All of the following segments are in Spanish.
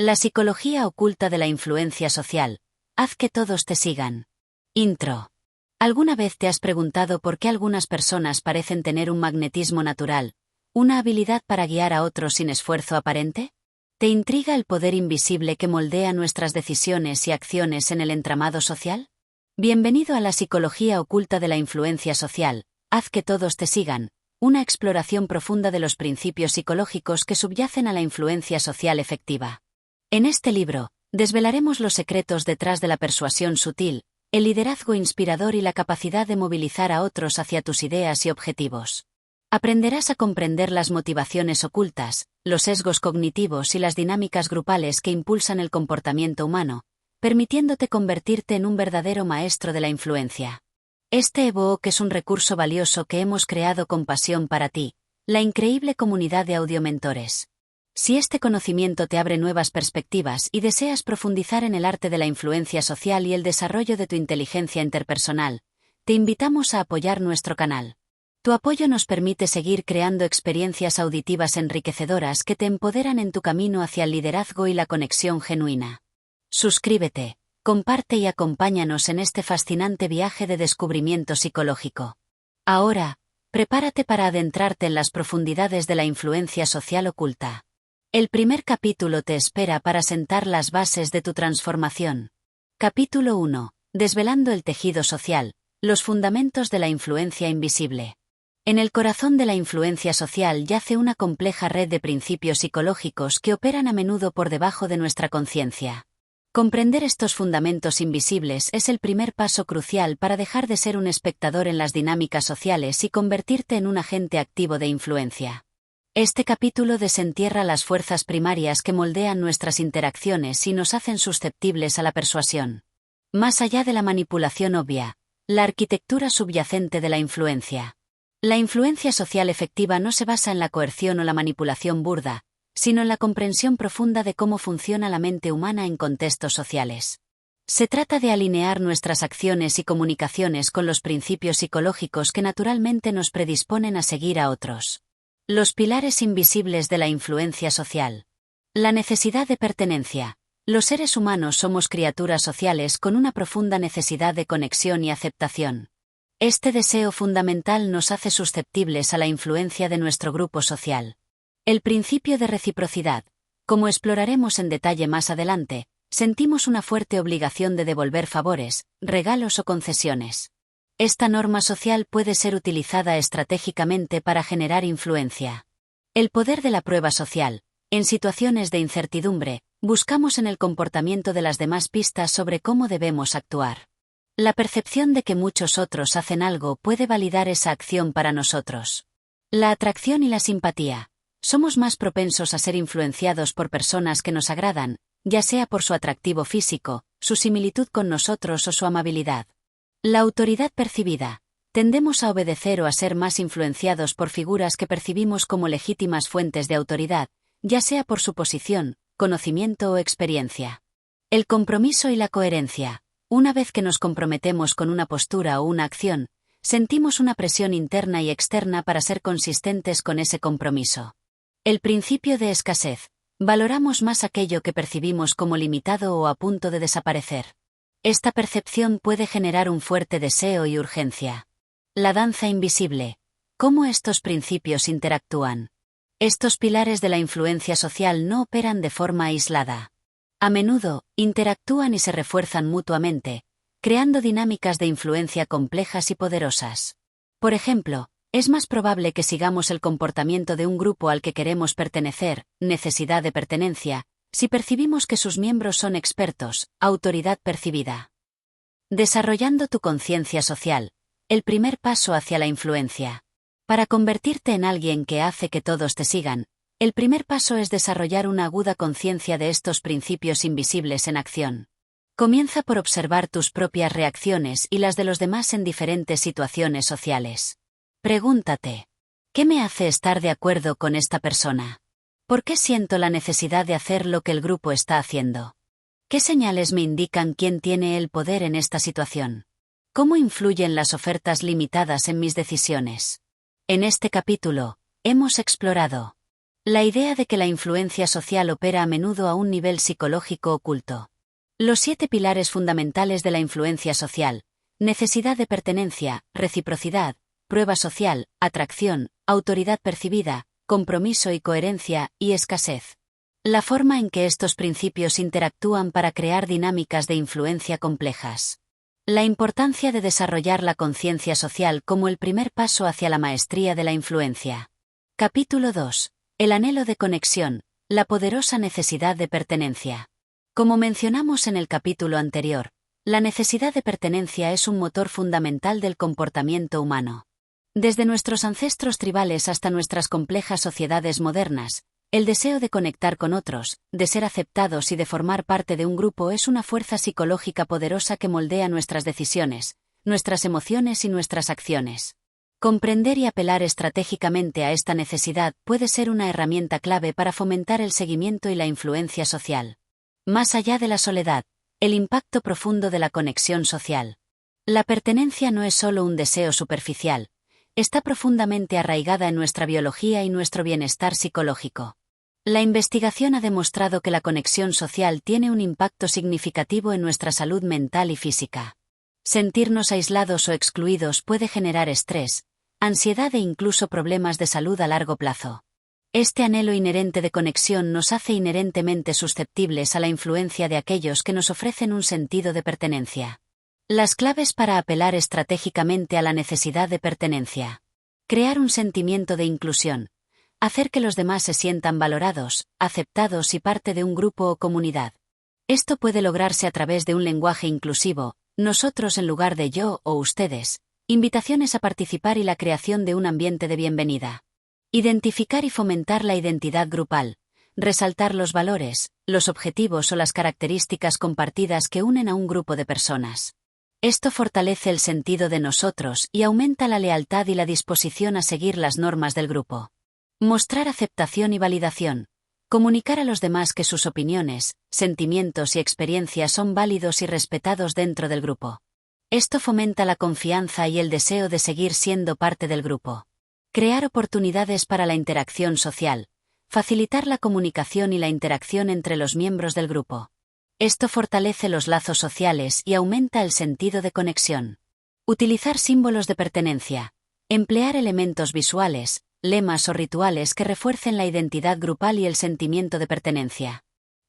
La psicología oculta de la influencia social. Haz que todos te sigan. Intro. ¿Alguna vez te has preguntado por qué algunas personas parecen tener un magnetismo natural, una habilidad para guiar a otros sin esfuerzo aparente? ¿Te intriga el poder invisible que moldea nuestras decisiones y acciones en el entramado social? Bienvenido a la psicología oculta de la influencia social. Haz que todos te sigan. Una exploración profunda de los principios psicológicos que subyacen a la influencia social efectiva. En este libro, desvelaremos los secretos detrás de la persuasión sutil, el liderazgo inspirador y la capacidad de movilizar a otros hacia tus ideas y objetivos. Aprenderás a comprender las motivaciones ocultas, los sesgos cognitivos y las dinámicas grupales que impulsan el comportamiento humano, permitiéndote convertirte en un verdadero maestro de la influencia. Este ebook es un recurso valioso que hemos creado con pasión para ti, la increíble comunidad de audiomentores. Si este conocimiento te abre nuevas perspectivas y deseas profundizar en el arte de la influencia social y el desarrollo de tu inteligencia interpersonal, te invitamos a apoyar nuestro canal. Tu apoyo nos permite seguir creando experiencias auditivas enriquecedoras que te empoderan en tu camino hacia el liderazgo y la conexión genuina. Suscríbete, comparte y acompáñanos en este fascinante viaje de descubrimiento psicológico. Ahora, prepárate para adentrarte en las profundidades de la influencia social oculta. El primer capítulo te espera para sentar las bases de tu transformación. Capítulo 1. Desvelando el tejido social, los fundamentos de la influencia invisible. En el corazón de la influencia social yace una compleja red de principios psicológicos que operan a menudo por debajo de nuestra conciencia. Comprender estos fundamentos invisibles es el primer paso crucial para dejar de ser un espectador en las dinámicas sociales y convertirte en un agente activo de influencia. Este capítulo desentierra las fuerzas primarias que moldean nuestras interacciones y nos hacen susceptibles a la persuasión. Más allá de la manipulación obvia, la arquitectura subyacente de la influencia. La influencia social efectiva no se basa en la coerción o la manipulación burda, sino en la comprensión profunda de cómo funciona la mente humana en contextos sociales. Se trata de alinear nuestras acciones y comunicaciones con los principios psicológicos que naturalmente nos predisponen a seguir a otros. Los pilares invisibles de la influencia social. La necesidad de pertenencia. Los seres humanos somos criaturas sociales con una profunda necesidad de conexión y aceptación. Este deseo fundamental nos hace susceptibles a la influencia de nuestro grupo social. El principio de reciprocidad. Como exploraremos en detalle más adelante, sentimos una fuerte obligación de devolver favores, regalos o concesiones. Esta norma social puede ser utilizada estratégicamente para generar influencia. El poder de la prueba social. En situaciones de incertidumbre, buscamos en el comportamiento de las demás pistas sobre cómo debemos actuar. La percepción de que muchos otros hacen algo puede validar esa acción para nosotros. La atracción y la simpatía. Somos más propensos a ser influenciados por personas que nos agradan, ya sea por su atractivo físico, su similitud con nosotros o su amabilidad. La autoridad percibida. Tendemos a obedecer o a ser más influenciados por figuras que percibimos como legítimas fuentes de autoridad, ya sea por su posición, conocimiento o experiencia. El compromiso y la coherencia. Una vez que nos comprometemos con una postura o una acción, sentimos una presión interna y externa para ser consistentes con ese compromiso. El principio de escasez. Valoramos más aquello que percibimos como limitado o a punto de desaparecer. Esta percepción puede generar un fuerte deseo y urgencia. La danza invisible. ¿Cómo estos principios interactúan? Estos pilares de la influencia social no operan de forma aislada. A menudo, interactúan y se refuerzan mutuamente, creando dinámicas de influencia complejas y poderosas. Por ejemplo, es más probable que sigamos el comportamiento de un grupo al que queremos pertenecer, necesidad de pertenencia, si percibimos que sus miembros son expertos, autoridad percibida. Desarrollando tu conciencia social. El primer paso hacia la influencia. Para convertirte en alguien que hace que todos te sigan, el primer paso es desarrollar una aguda conciencia de estos principios invisibles en acción. Comienza por observar tus propias reacciones y las de los demás en diferentes situaciones sociales. Pregúntate: ¿qué me hace estar de acuerdo con esta persona? ¿Por qué siento la necesidad de hacer lo que el grupo está haciendo? ¿Qué señales me indican quién tiene el poder en esta situación? ¿Cómo influyen las ofertas limitadas en mis decisiones? En este capítulo, hemos explorado La idea de que la influencia social opera a menudo a un nivel psicológico oculto. Los 7 pilares fundamentales de la influencia social: necesidad de pertenencia, reciprocidad, prueba social, atracción, autoridad percibida, compromiso y coherencia, y escasez. La forma en que estos principios interactúan para crear dinámicas de influencia complejas. La importancia de desarrollar la conciencia social como el primer paso hacia la maestría de la influencia. Capítulo 2. El anhelo de conexión, la poderosa necesidad de pertenencia. Como mencionamos en el capítulo anterior, la necesidad de pertenencia es un motor fundamental del comportamiento humano. Desde nuestros ancestros tribales hasta nuestras complejas sociedades modernas, el deseo de conectar con otros, de ser aceptados y de formar parte de un grupo es una fuerza psicológica poderosa que moldea nuestras decisiones, nuestras emociones y nuestras acciones. Comprender y apelar estratégicamente a esta necesidad puede ser una herramienta clave para fomentar el seguimiento y la influencia social. Más allá de la soledad, el impacto profundo de la conexión social. La pertenencia no es solo un deseo superficial, está profundamente arraigada en nuestra biología y nuestro bienestar psicológico. La investigación ha demostrado que la conexión social tiene un impacto significativo en nuestra salud mental y física. Sentirnos aislados o excluidos puede generar estrés, ansiedad e incluso problemas de salud a largo plazo. Este anhelo inherente de conexión nos hace inherentemente susceptibles a la influencia de aquellos que nos ofrecen un sentido de pertenencia. Las claves para apelar estratégicamente a la necesidad de pertenencia. Crear un sentimiento de inclusión. Hacer que los demás se sientan valorados, aceptados y parte de un grupo o comunidad. Esto puede lograrse a través de un lenguaje inclusivo, nosotros en lugar de yo o ustedes, invitaciones a participar y la creación de un ambiente de bienvenida. Identificar y fomentar la identidad grupal. Resaltar los valores, los objetivos o las características compartidas que unen a un grupo de personas. Esto fortalece el sentido de nosotros y aumenta la lealtad y la disposición a seguir las normas del grupo. Mostrar aceptación y validación. Comunicar a los demás que sus opiniones, sentimientos y experiencias son válidos y respetados dentro del grupo. Esto fomenta la confianza y el deseo de seguir siendo parte del grupo. Crear oportunidades para la interacción social. Facilitar la comunicación y la interacción entre los miembros del grupo. Esto fortalece los lazos sociales y aumenta el sentido de conexión. Utilizar símbolos de pertenencia. Emplear elementos visuales, lemas o rituales que refuercen la identidad grupal y el sentimiento de pertenencia.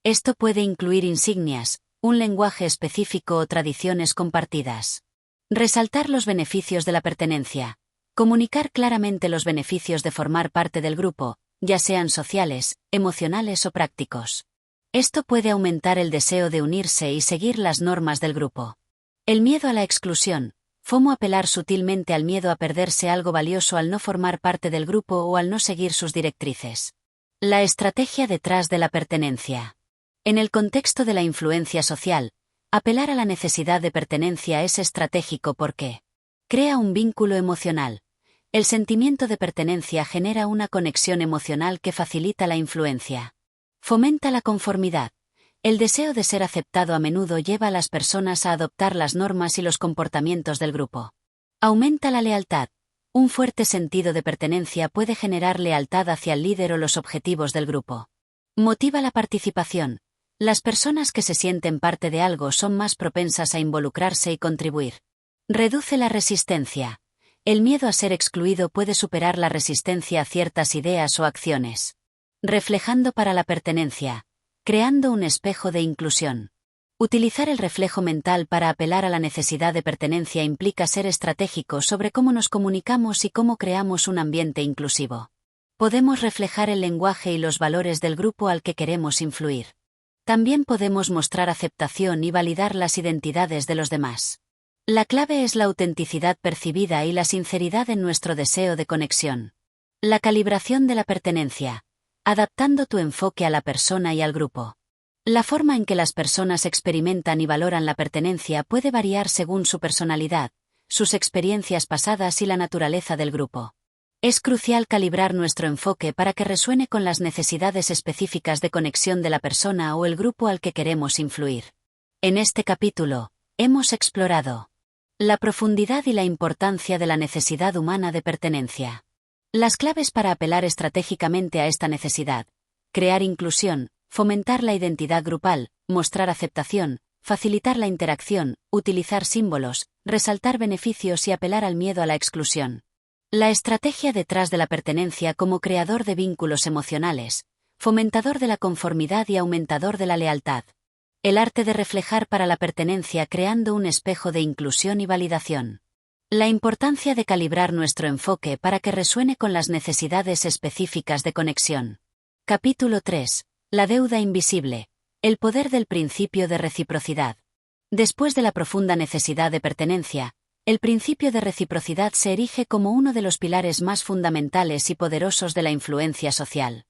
Esto puede incluir insignias, un lenguaje específico o tradiciones compartidas. Resaltar los beneficios de la pertenencia. Comunicar claramente los beneficios de formar parte del grupo, ya sean sociales, emocionales o prácticos. Esto puede aumentar el deseo de unirse y seguir las normas del grupo. El miedo a la exclusión. FOMO. Apelar sutilmente al miedo a perderse algo valioso al no formar parte del grupo o al no seguir sus directrices. La estrategia detrás de la pertenencia. En el contexto de la influencia social, apelar a la necesidad de pertenencia es estratégico porque crea un vínculo emocional. El sentimiento de pertenencia genera una conexión emocional que facilita la influencia. Fomenta la conformidad. El deseo de ser aceptado a menudo lleva a las personas a adoptar las normas y los comportamientos del grupo. Aumenta la lealtad. Un fuerte sentido de pertenencia puede generar lealtad hacia el líder o los objetivos del grupo. Motiva la participación. Las personas que se sienten parte de algo son más propensas a involucrarse y contribuir. Reduce la resistencia. El miedo a ser excluido puede superar la resistencia a ciertas ideas o acciones. Reflejando para la pertenencia. Creando un espejo de inclusión. Utilizar el reflejo mental para apelar a la necesidad de pertenencia implica ser estratégico sobre cómo nos comunicamos y cómo creamos un ambiente inclusivo. Podemos reflejar el lenguaje y los valores del grupo al que queremos influir. También podemos mostrar aceptación y validar las identidades de los demás. La clave es la autenticidad percibida y la sinceridad en nuestro deseo de conexión. La calibración de la pertenencia. Adaptando tu enfoque a la persona y al grupo. La forma en que las personas experimentan y valoran la pertenencia puede variar según su personalidad, sus experiencias pasadas y la naturaleza del grupo. Es crucial calibrar nuestro enfoque para que resuene con las necesidades específicas de conexión de la persona o el grupo al que queremos influir. En este capítulo, hemos explorado la profundidad y la importancia de la necesidad humana de pertenencia. Las claves para apelar estratégicamente a esta necesidad: crear inclusión, fomentar la identidad grupal, mostrar aceptación, facilitar la interacción, utilizar símbolos, resaltar beneficios y apelar al miedo a la exclusión. La estrategia detrás de la pertenencia como creador de vínculos emocionales, fomentador de la conformidad y aumentador de la lealtad. El arte de reflejar para la pertenencia creando un espejo de inclusión y validación. La importancia de calibrar nuestro enfoque para que resuene con las necesidades específicas de conexión. Capítulo 3. La deuda invisible. El poder del principio de reciprocidad. Después de la profunda necesidad de pertenencia, el principio de reciprocidad se erige como uno de los pilares más fundamentales y poderosos de la influencia social.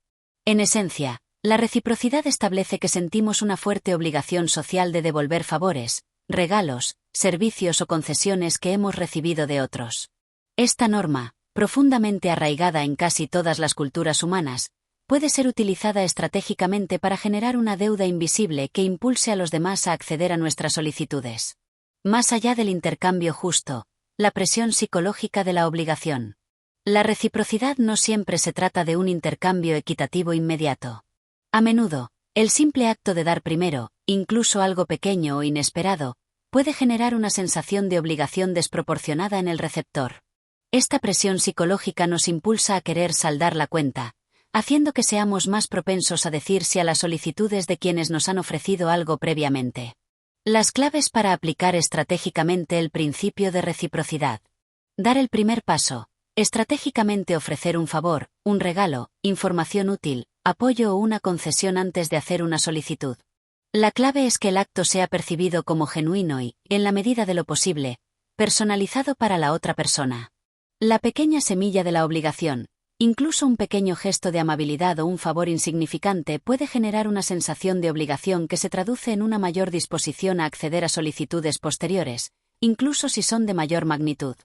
En esencia, la reciprocidad establece que sentimos una fuerte obligación social de devolver favores, regalos, servicios o concesiones que hemos recibido de otros. Esta norma, profundamente arraigada en casi todas las culturas humanas, puede ser utilizada estratégicamente para generar una deuda invisible que impulse a los demás a acceder a nuestras solicitudes. Más allá del intercambio justo, la presión psicológica de la obligación. La reciprocidad no siempre se trata de un intercambio equitativo inmediato. A menudo, el simple acto de dar primero, incluso algo pequeño o inesperado, puede generar una sensación de obligación desproporcionada en el receptor. Esta presión psicológica nos impulsa a querer saldar la cuenta, haciendo que seamos más propensos a decir sí a las solicitudes de quienes nos han ofrecido algo previamente. Las claves para aplicar estratégicamente el principio de reciprocidad. Dar el primer paso. Estratégicamente ofrecer un favor, un regalo, información útil, apoyo o una concesión antes de hacer una solicitud. La clave es que el acto sea percibido como genuino y, en la medida de lo posible, personalizado para la otra persona. La pequeña semilla de la obligación, incluso un pequeño gesto de amabilidad o un favor insignificante puede generar una sensación de obligación que se traduce en una mayor disposición a acceder a solicitudes posteriores, incluso si son de mayor magnitud.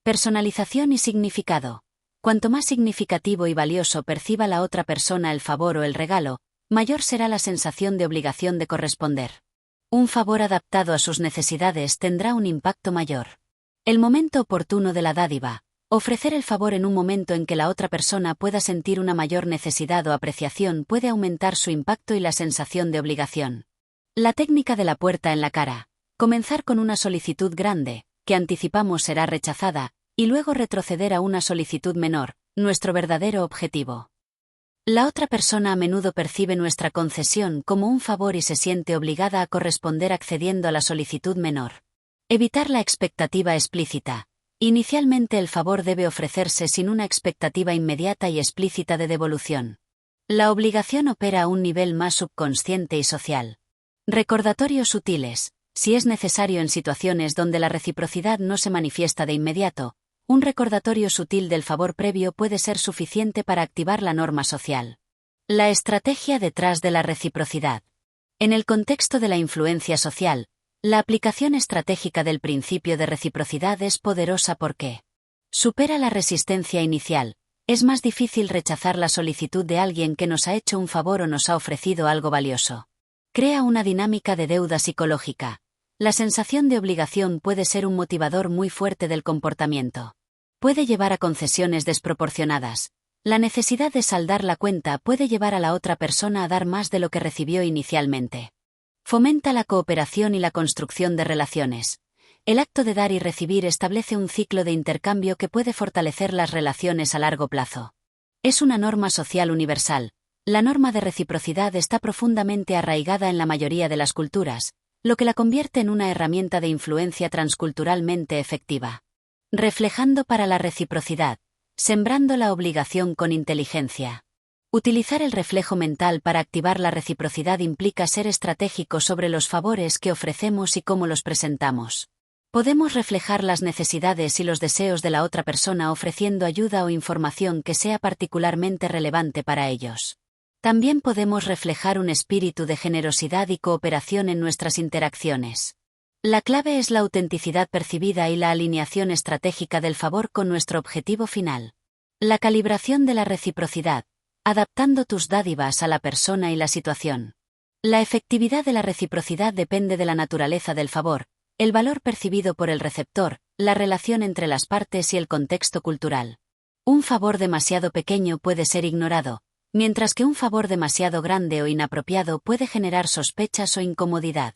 Personalización y significado. Cuanto más significativo y valioso perciba la otra persona el favor o el regalo, mayor será la sensación de obligación de corresponder. Un favor adaptado a sus necesidades tendrá un impacto mayor. El momento oportuno de la dádiva. Ofrecer el favor en un momento en que la otra persona pueda sentir una mayor necesidad o apreciación puede aumentar su impacto y la sensación de obligación. La técnica de la puerta en la cara. Comenzar con una solicitud grande, que anticipamos será rechazada, y luego retroceder a una solicitud menor, nuestro verdadero objetivo. La otra persona a menudo percibe nuestra concesión como un favor y se siente obligada a corresponder accediendo a la solicitud menor. Evitar la expectativa explícita. Inicialmente el favor debe ofrecerse sin una expectativa inmediata y explícita de devolución. La obligación opera a un nivel más subconsciente y social. Recordatorios sutiles. Si es necesario en situaciones donde la reciprocidad no se manifiesta de inmediato, un recordatorio sutil del favor previo puede ser suficiente para activar la norma social. La estrategia detrás de la reciprocidad. En el contexto de la influencia social, la aplicación estratégica del principio de reciprocidad es poderosa porque supera la resistencia inicial. Es más difícil rechazar la solicitud de alguien que nos ha hecho un favor o nos ha ofrecido algo valioso. Crea una dinámica de deuda psicológica. La sensación de obligación puede ser un motivador muy fuerte del comportamiento. Puede llevar a concesiones desproporcionadas. La necesidad de saldar la cuenta puede llevar a la otra persona a dar más de lo que recibió inicialmente. Fomenta la cooperación y la construcción de relaciones. El acto de dar y recibir establece un ciclo de intercambio que puede fortalecer las relaciones a largo plazo. Es una norma social universal. La norma de reciprocidad está profundamente arraigada en la mayoría de las culturas, lo que la convierte en una herramienta de influencia transculturalmente efectiva. Reflejando para la reciprocidad. Sembrando la obligación con inteligencia. Utilizar el reflejo mental para activar la reciprocidad implica ser estratégico sobre los favores que ofrecemos y cómo los presentamos. Podemos reflejar las necesidades y los deseos de la otra persona ofreciendo ayuda o información que sea particularmente relevante para ellos. También podemos reflejar un espíritu de generosidad y cooperación en nuestras interacciones. La clave es la autenticidad percibida y la alineación estratégica del favor con nuestro objetivo final. La calibración de la reciprocidad, adaptando tus dádivas a la persona y la situación. La efectividad de la reciprocidad depende de la naturaleza del favor, el valor percibido por el receptor, la relación entre las partes y el contexto cultural. Un favor demasiado pequeño puede ser ignorado, mientras que un favor demasiado grande o inapropiado puede generar sospechas o incomodidad.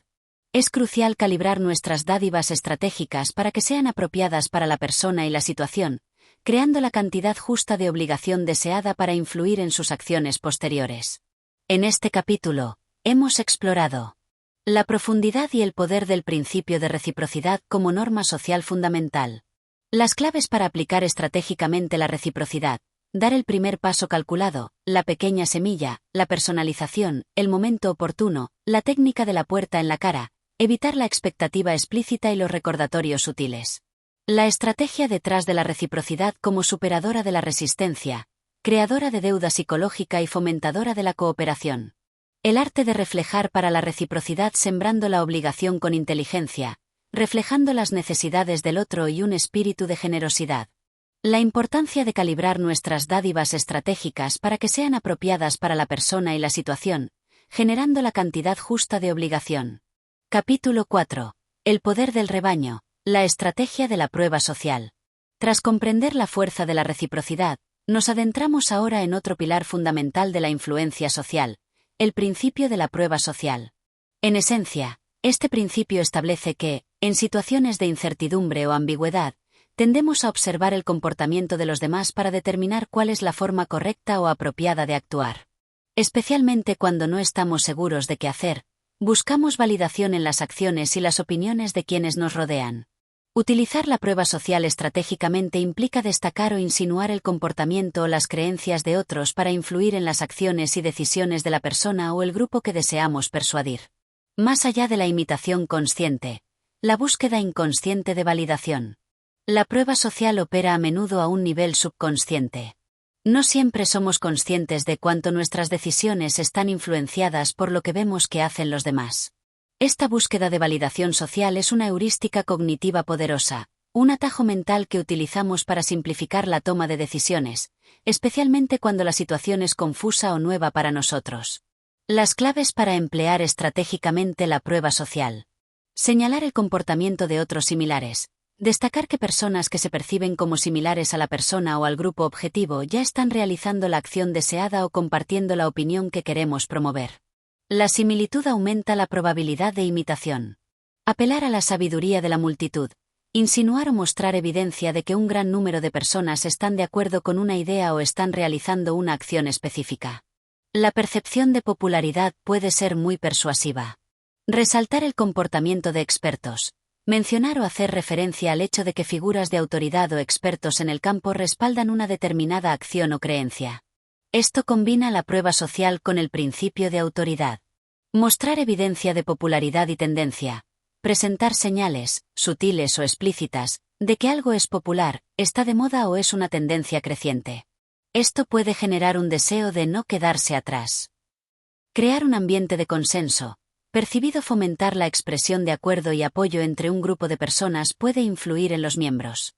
Es crucial calibrar nuestras dádivas estratégicas para que sean apropiadas para la persona y la situación, creando la cantidad justa de obligación deseada para influir en sus acciones posteriores. En este capítulo, hemos explorado la profundidad y el poder del principio de reciprocidad como norma social fundamental. Las claves para aplicar estratégicamente la reciprocidad: dar el primer paso calculado, la pequeña semilla, la personalización, el momento oportuno, la técnica de la puerta en la cara, evitar la expectativa explícita y los recordatorios sutiles. La estrategia detrás de la reciprocidad como superadora de la resistencia, creadora de deuda psicológica y fomentadora de la cooperación. El arte de reflejar para la reciprocidad sembrando la obligación con inteligencia, reflejando las necesidades del otro y un espíritu de generosidad. La importancia de calibrar nuestras dádivas estratégicas para que sean apropiadas para la persona y la situación, generando la cantidad justa de obligación. Capítulo 4. El poder del rebaño, la estrategia de la prueba social. Tras comprender la fuerza de la reciprocidad, nos adentramos ahora en otro pilar fundamental de la influencia social, el principio de la prueba social. En esencia, este principio establece que, en situaciones de incertidumbre o ambigüedad, tendemos a observar el comportamiento de los demás para determinar cuál es la forma correcta o apropiada de actuar. Especialmente cuando no estamos seguros de qué hacer, buscamos validación en las acciones y las opiniones de quienes nos rodean. Utilizar la prueba social estratégicamente implica destacar o insinuar el comportamiento o las creencias de otros para influir en las acciones y decisiones de la persona o el grupo que deseamos persuadir. Más allá de la imitación consciente, la búsqueda inconsciente de validación. La prueba social opera a menudo a un nivel subconsciente. No siempre somos conscientes de cuánto nuestras decisiones están influenciadas por lo que vemos que hacen los demás. Esta búsqueda de validación social es una heurística cognitiva poderosa, un atajo mental que utilizamos para simplificar la toma de decisiones, especialmente cuando la situación es confusa o nueva para nosotros. Las claves para emplear estratégicamente la prueba social. Señalar el comportamiento de otros similares. Destacar que personas que se perciben como similares a la persona o al grupo objetivo ya están realizando la acción deseada o compartiendo la opinión que queremos promover. La similitud aumenta la probabilidad de imitación. Apelar a la sabiduría de la multitud. Insinuar o mostrar evidencia de que un gran número de personas están de acuerdo con una idea o están realizando una acción específica. La percepción de popularidad puede ser muy persuasiva. Resaltar el comportamiento de expertos. Mencionar o hacer referencia al hecho de que figuras de autoridad o expertos en el campo respaldan una determinada acción o creencia. Esto combina la prueba social con el principio de autoridad. Mostrar evidencia de popularidad y tendencia. Presentar señales, sutiles o explícitas, de que algo es popular, está de moda o es una tendencia creciente. Esto puede generar un deseo de no quedarse atrás. Crear un ambiente de consenso. Percibido fomentar la expresión de acuerdo y apoyo entre un grupo de personas puede influir en los miembros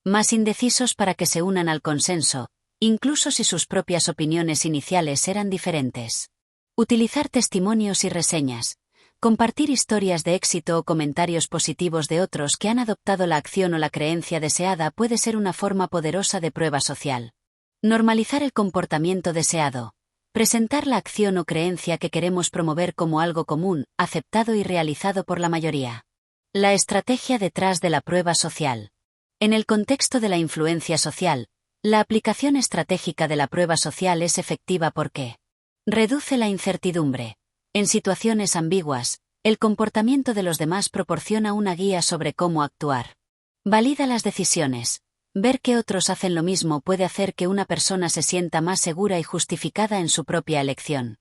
más indecisos para que se unan al consenso, incluso si sus propias opiniones iniciales eran diferentes. Utilizar testimonios y reseñas. Compartir historias de éxito o comentarios positivos de otros que han adoptado la acción o la creencia deseada puede ser una forma poderosa de prueba social. Normalizar el comportamiento deseado. Presentar la acción o creencia que queremos promover como algo común, aceptado y realizado por la mayoría. La estrategia detrás de la prueba social. En el contexto de la influencia social, la aplicación estratégica de la prueba social es efectiva porque reduce la incertidumbre. En situaciones ambiguas, el comportamiento de los demás proporciona una guía sobre cómo actuar. Valida las decisiones. Ver que otros hacen lo mismo puede hacer que una persona se sienta más segura y justificada en su propia elección.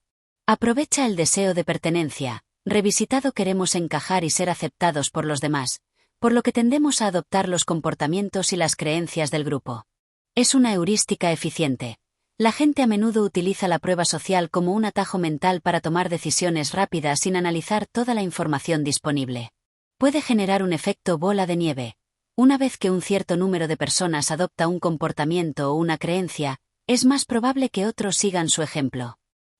Aprovecha el deseo de pertenencia. Revisitado queremos encajar y ser aceptados por los demás, por lo que tendemos a adoptar los comportamientos y las creencias del grupo. Es una heurística eficiente. La gente a menudo utiliza la prueba social como un atajo mental para tomar decisiones rápidas sin analizar toda la información disponible. Puede generar un efecto bola de nieve. Una vez que un cierto número de personas adopta un comportamiento o una creencia, es más probable que otros sigan su ejemplo.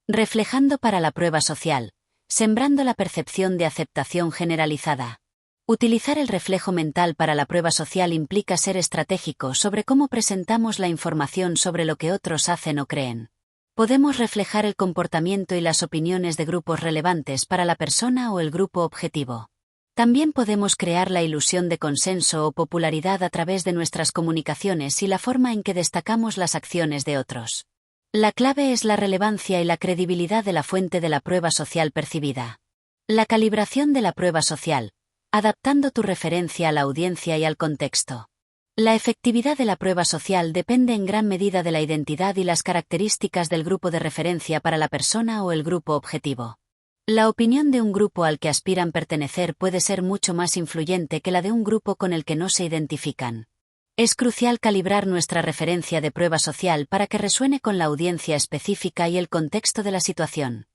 Reflejando para la prueba social, sembrando la percepción de aceptación generalizada. Utilizar el reflejo mental para la prueba social implica ser estratégico sobre cómo presentamos la información sobre lo que otros hacen o creen. Podemos reflejar el comportamiento y las opiniones de grupos relevantes para la persona o el grupo objetivo. También podemos crear la ilusión de consenso o popularidad a través de nuestras comunicaciones y la forma en que destacamos las acciones de otros. La clave es la relevancia y la credibilidad de la fuente de la prueba social percibida. La calibración de la prueba social, adaptando tu referencia a la audiencia y al contexto. La efectividad de la prueba social depende en gran medida de la identidad y las características del grupo de referencia para la persona o el grupo objetivo. La opinión de un grupo al que aspiran pertenecer puede ser mucho más influyente que la de un grupo con el que no se identifican. Es crucial calibrar nuestra referencia de prueba social para que resuene con la audiencia específica y el contexto de la situación.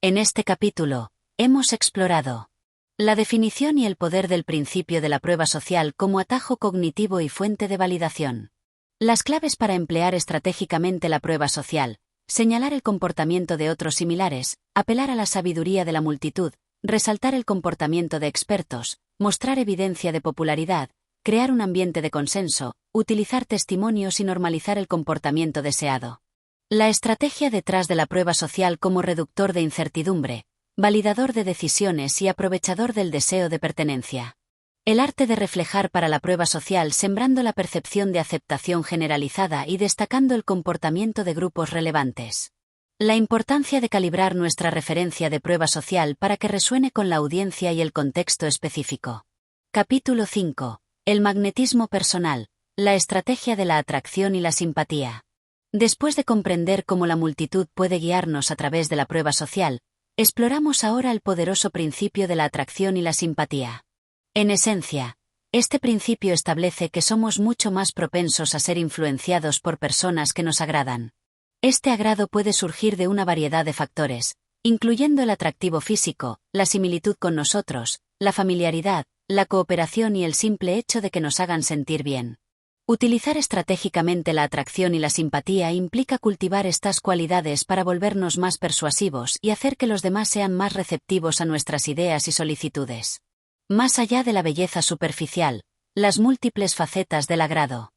En este capítulo, hemos explorado la definición y el poder del principio de la prueba social como atajo cognitivo y fuente de validación. Las claves para emplear estratégicamente la prueba social: señalar el comportamiento de otros similares, apelar a la sabiduría de la multitud, resaltar el comportamiento de expertos, mostrar evidencia de popularidad, crear un ambiente de consenso, utilizar testimonios y normalizar el comportamiento deseado. La estrategia detrás de la prueba social como reductor de incertidumbre, validador de decisiones y aprovechador del deseo de pertenencia. El arte de reflejar para la prueba social sembrando la percepción de aceptación generalizada y destacando el comportamiento de grupos relevantes. La importancia de calibrar nuestra referencia de prueba social para que resuene con la audiencia y el contexto específico. Capítulo 5. El magnetismo personal, la estrategia de la atracción y la simpatía. Después de comprender cómo la multitud puede guiarnos a través de la prueba social, exploramos ahora el poderoso principio de la atracción y la simpatía. En esencia, este principio establece que somos mucho más propensos a ser influenciados por personas que nos agradan. Este agrado puede surgir de una variedad de factores, incluyendo el atractivo físico, la similitud con nosotros, la familiaridad, la cooperación y el simple hecho de que nos hagan sentir bien. Utilizar estratégicamente la atracción y la simpatía implica cultivar estas cualidades para volvernos más persuasivos y hacer que los demás sean más receptivos a nuestras ideas y solicitudes. Más allá de la belleza superficial, las múltiples facetas del agrado.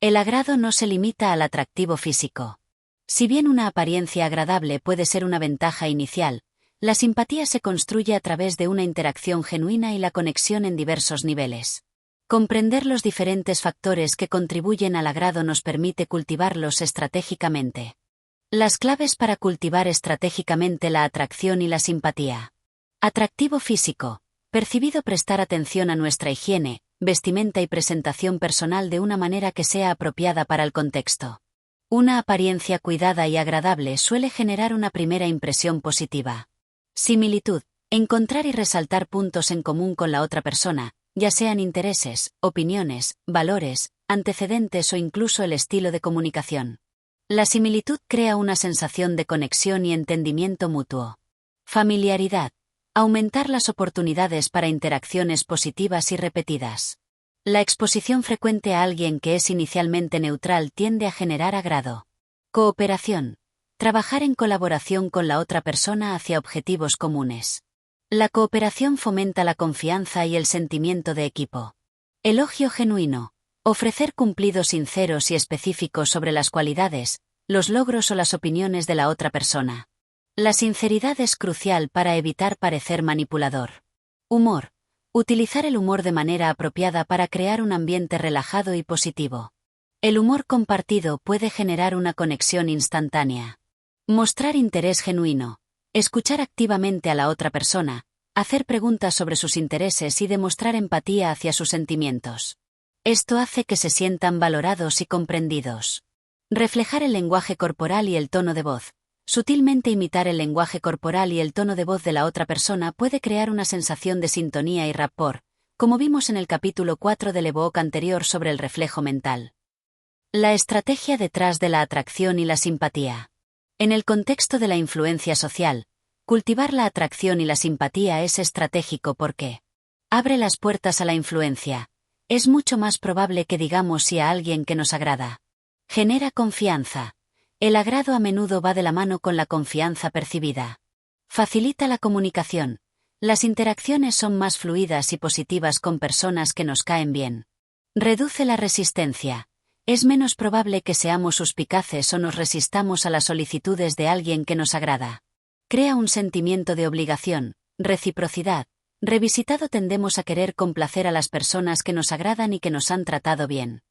El agrado no se limita al atractivo físico. Si bien una apariencia agradable puede ser una ventaja inicial, la simpatía se construye a través de una interacción genuina y la conexión en diversos niveles. Comprender los diferentes factores que contribuyen al agrado nos permite cultivarlos estratégicamente. Las claves para cultivar estratégicamente la atracción y la simpatía. Atractivo físico. Percibido: prestar atención a nuestra higiene, vestimenta y presentación personal de una manera que sea apropiada para el contexto. Una apariencia cuidada y agradable suele generar una primera impresión positiva. Similitud. Encontrar y resaltar puntos en común con la otra persona, ya sean intereses, opiniones, valores, antecedentes o incluso el estilo de comunicación. La similitud crea una sensación de conexión y entendimiento mutuo. Familiaridad. Aumentar las oportunidades para interacciones positivas y repetidas. La exposición frecuente a alguien que es inicialmente neutral tiende a generar agrado. Cooperación. Trabajar en colaboración con la otra persona hacia objetivos comunes. La cooperación fomenta la confianza y el sentimiento de equipo. Elogio genuino. Ofrecer cumplidos sinceros y específicos sobre las cualidades, los logros o las opiniones de la otra persona. La sinceridad es crucial para evitar parecer manipulador. Humor. Utilizar el humor de manera apropiada para crear un ambiente relajado y positivo. El humor compartido puede generar una conexión instantánea. Mostrar interés genuino. Escuchar activamente a la otra persona, hacer preguntas sobre sus intereses y demostrar empatía hacia sus sentimientos. Esto hace que se sientan valorados y comprendidos. Reflejar el lenguaje corporal y el tono de voz. Sutilmente imitar el lenguaje corporal y el tono de voz de la otra persona puede crear una sensación de sintonía y rapport, como vimos en el capítulo 4 del ebook anterior sobre el reflejo mental. La estrategia detrás de la atracción y la simpatía. En el contexto de la influencia social, cultivar la atracción y la simpatía es estratégico porque abre las puertas a la influencia. Es mucho más probable que digamos sí a alguien que nos agrada. Genera confianza. El agrado a menudo va de la mano con la confianza percibida. Facilita la comunicación. Las interacciones son más fluidas y positivas con personas que nos caen bien. Reduce la resistencia. Es menos probable que seamos suspicaces o nos resistamos a las solicitudes de alguien que nos agrada. Crea un sentimiento de obligación, reciprocidad. Revisitado tendemos a querer complacer a las personas que nos agradan y que nos han tratado bien.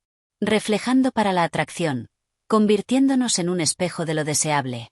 Reflejando para la atracción. Convirtiéndonos en un espejo de lo deseable.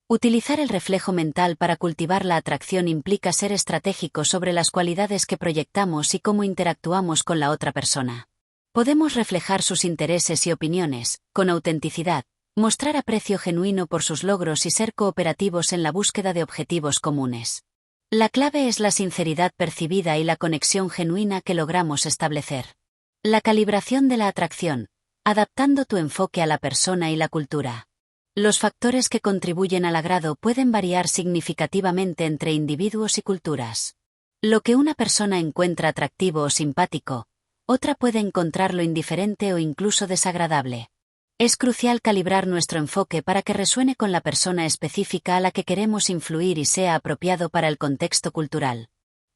Utilizar el reflejo mental para cultivar la atracción implica ser estratégico sobre las cualidades que proyectamos y cómo interactuamos con la otra persona. Podemos reflejar sus intereses y opiniones, con autenticidad, mostrar aprecio genuino por sus logros y ser cooperativos en la búsqueda de objetivos comunes. La clave es la sinceridad percibida y la conexión genuina que logramos establecer. La calibración de la atracción, adaptando tu enfoque a la persona y la cultura. Los factores que contribuyen al agrado pueden variar significativamente entre individuos y culturas. Lo que una persona encuentra atractivo o simpático, otra puede encontrarlo indiferente o incluso desagradable. Es crucial calibrar nuestro enfoque para que resuene con la persona específica a la que queremos influir y sea apropiado para el contexto cultural.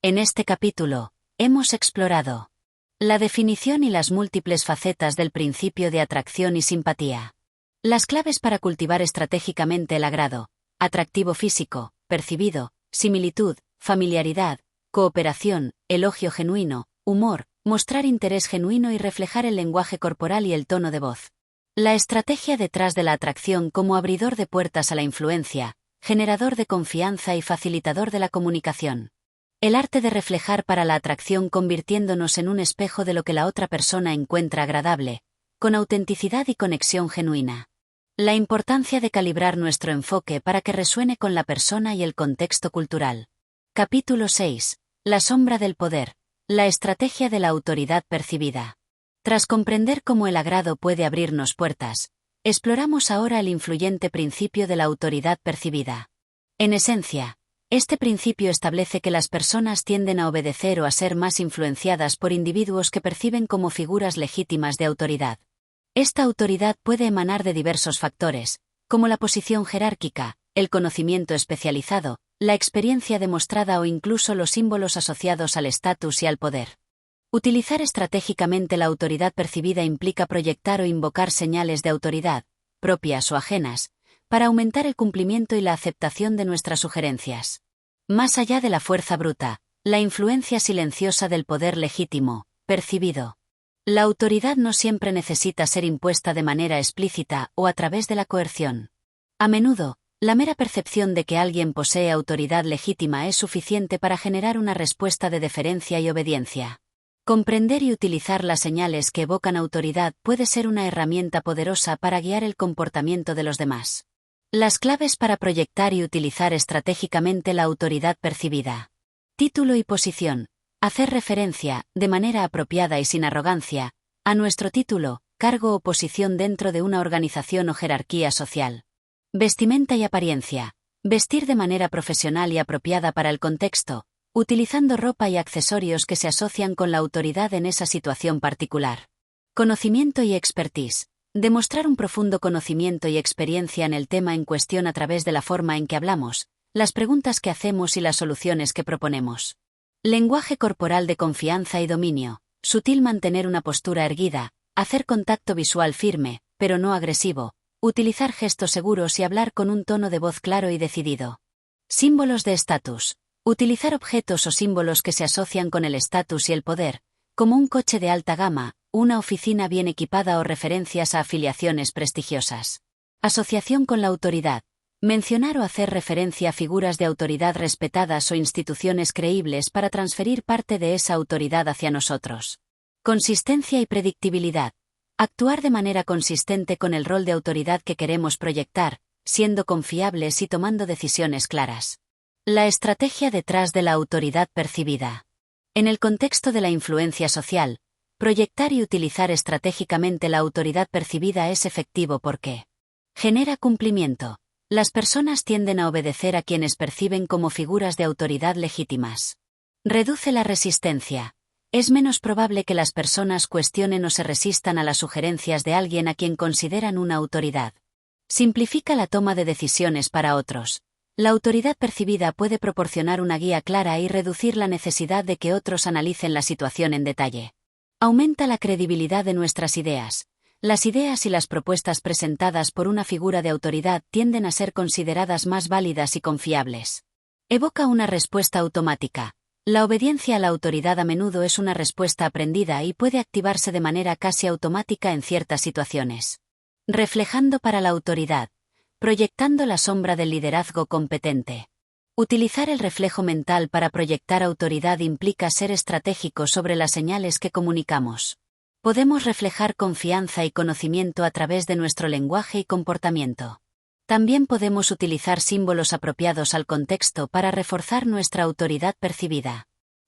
En este capítulo, hemos explorado la definición y las múltiples facetas del principio de atracción y simpatía. Las claves para cultivar estratégicamente el agrado: atractivo físico, percibido, similitud, familiaridad, cooperación, elogio genuino, humor, mostrar interés genuino y reflejar el lenguaje corporal y el tono de voz. La estrategia detrás de la atracción como abridor de puertas a la influencia, generador de confianza y facilitador de la comunicación. El arte de reflejar para la atracción convirtiéndonos en un espejo de lo que la otra persona encuentra agradable, con autenticidad y conexión genuina. La importancia de calibrar nuestro enfoque para que resuene con la persona y el contexto cultural. Capítulo 6. La sombra del poder. La estrategia de la autoridad percibida. Tras comprender cómo el agrado puede abrirnos puertas, exploramos ahora el influyente principio de la autoridad percibida. En esencia, este principio establece que las personas tienden a obedecer o a ser más influenciadas por individuos que perciben como figuras legítimas de autoridad. Esta autoridad puede emanar de diversos factores, como la posición jerárquica, el conocimiento especializado, la experiencia demostrada o incluso los símbolos asociados al estatus y al poder. Utilizar estratégicamente la autoridad percibida implica proyectar o invocar señales de autoridad, propias o ajenas, para aumentar el cumplimiento y la aceptación de nuestras sugerencias. Más allá de la fuerza bruta, la influencia silenciosa del poder legítimo, percibido. La autoridad no siempre necesita ser impuesta de manera explícita o a través de la coerción. A menudo, la mera percepción de que alguien posee autoridad legítima es suficiente para generar una respuesta de deferencia y obediencia. Comprender y utilizar las señales que evocan autoridad puede ser una herramienta poderosa para guiar el comportamiento de los demás. Las claves para proyectar y utilizar estratégicamente la autoridad percibida. Título y posición. Hacer referencia, de manera apropiada y sin arrogancia, a nuestro título, cargo o posición dentro de una organización o jerarquía social. Vestimenta y apariencia. Vestir de manera profesional y apropiada para el contexto, utilizando ropa y accesorios que se asocian con la autoridad en esa situación particular. Conocimiento y expertise. Demostrar un profundo conocimiento y experiencia en el tema en cuestión a través de la forma en que hablamos, las preguntas que hacemos y las soluciones que proponemos. Lenguaje corporal de confianza y dominio. Sutil mantener una postura erguida, hacer contacto visual firme, pero no agresivo, utilizar gestos seguros y hablar con un tono de voz claro y decidido. Símbolos de estatus. Utilizar objetos o símbolos que se asocian con el estatus y el poder, como un coche de alta gama, una oficina bien equipada o referencias a afiliaciones prestigiosas. Asociación con la autoridad. Mencionar o hacer referencia a figuras de autoridad respetadas o instituciones creíbles para transferir parte de esa autoridad hacia nosotros. Consistencia y predictibilidad. Actuar de manera consistente con el rol de autoridad que queremos proyectar, siendo confiables y tomando decisiones claras. La estrategia detrás de la autoridad percibida. En el contexto de la influencia social, proyectar y utilizar estratégicamente la autoridad percibida es efectivo porque genera cumplimiento. Las personas tienden a obedecer a quienes perciben como figuras de autoridad legítimas. Reduce la resistencia. Es menos probable que las personas cuestionen o se resistan a las sugerencias de alguien a quien consideran una autoridad. Simplifica la toma de decisiones para otros. La autoridad percibida puede proporcionar una guía clara y reducir la necesidad de que otros analicen la situación en detalle. Aumenta la credibilidad de nuestras ideas. Las ideas y las propuestas presentadas por una figura de autoridad tienden a ser consideradas más válidas y confiables. Evoca una respuesta automática. La obediencia a la autoridad a menudo es una respuesta aprendida y puede activarse de manera casi automática en ciertas situaciones. Reflejando para la autoridad. Proyectando la sombra del liderazgo competente. Utilizar el reflejo mental para proyectar autoridad implica ser estratégico sobre las señales que comunicamos. Podemos reflejar confianza y conocimiento a través de nuestro lenguaje y comportamiento. También podemos utilizar símbolos apropiados al contexto para reforzar nuestra autoridad percibida.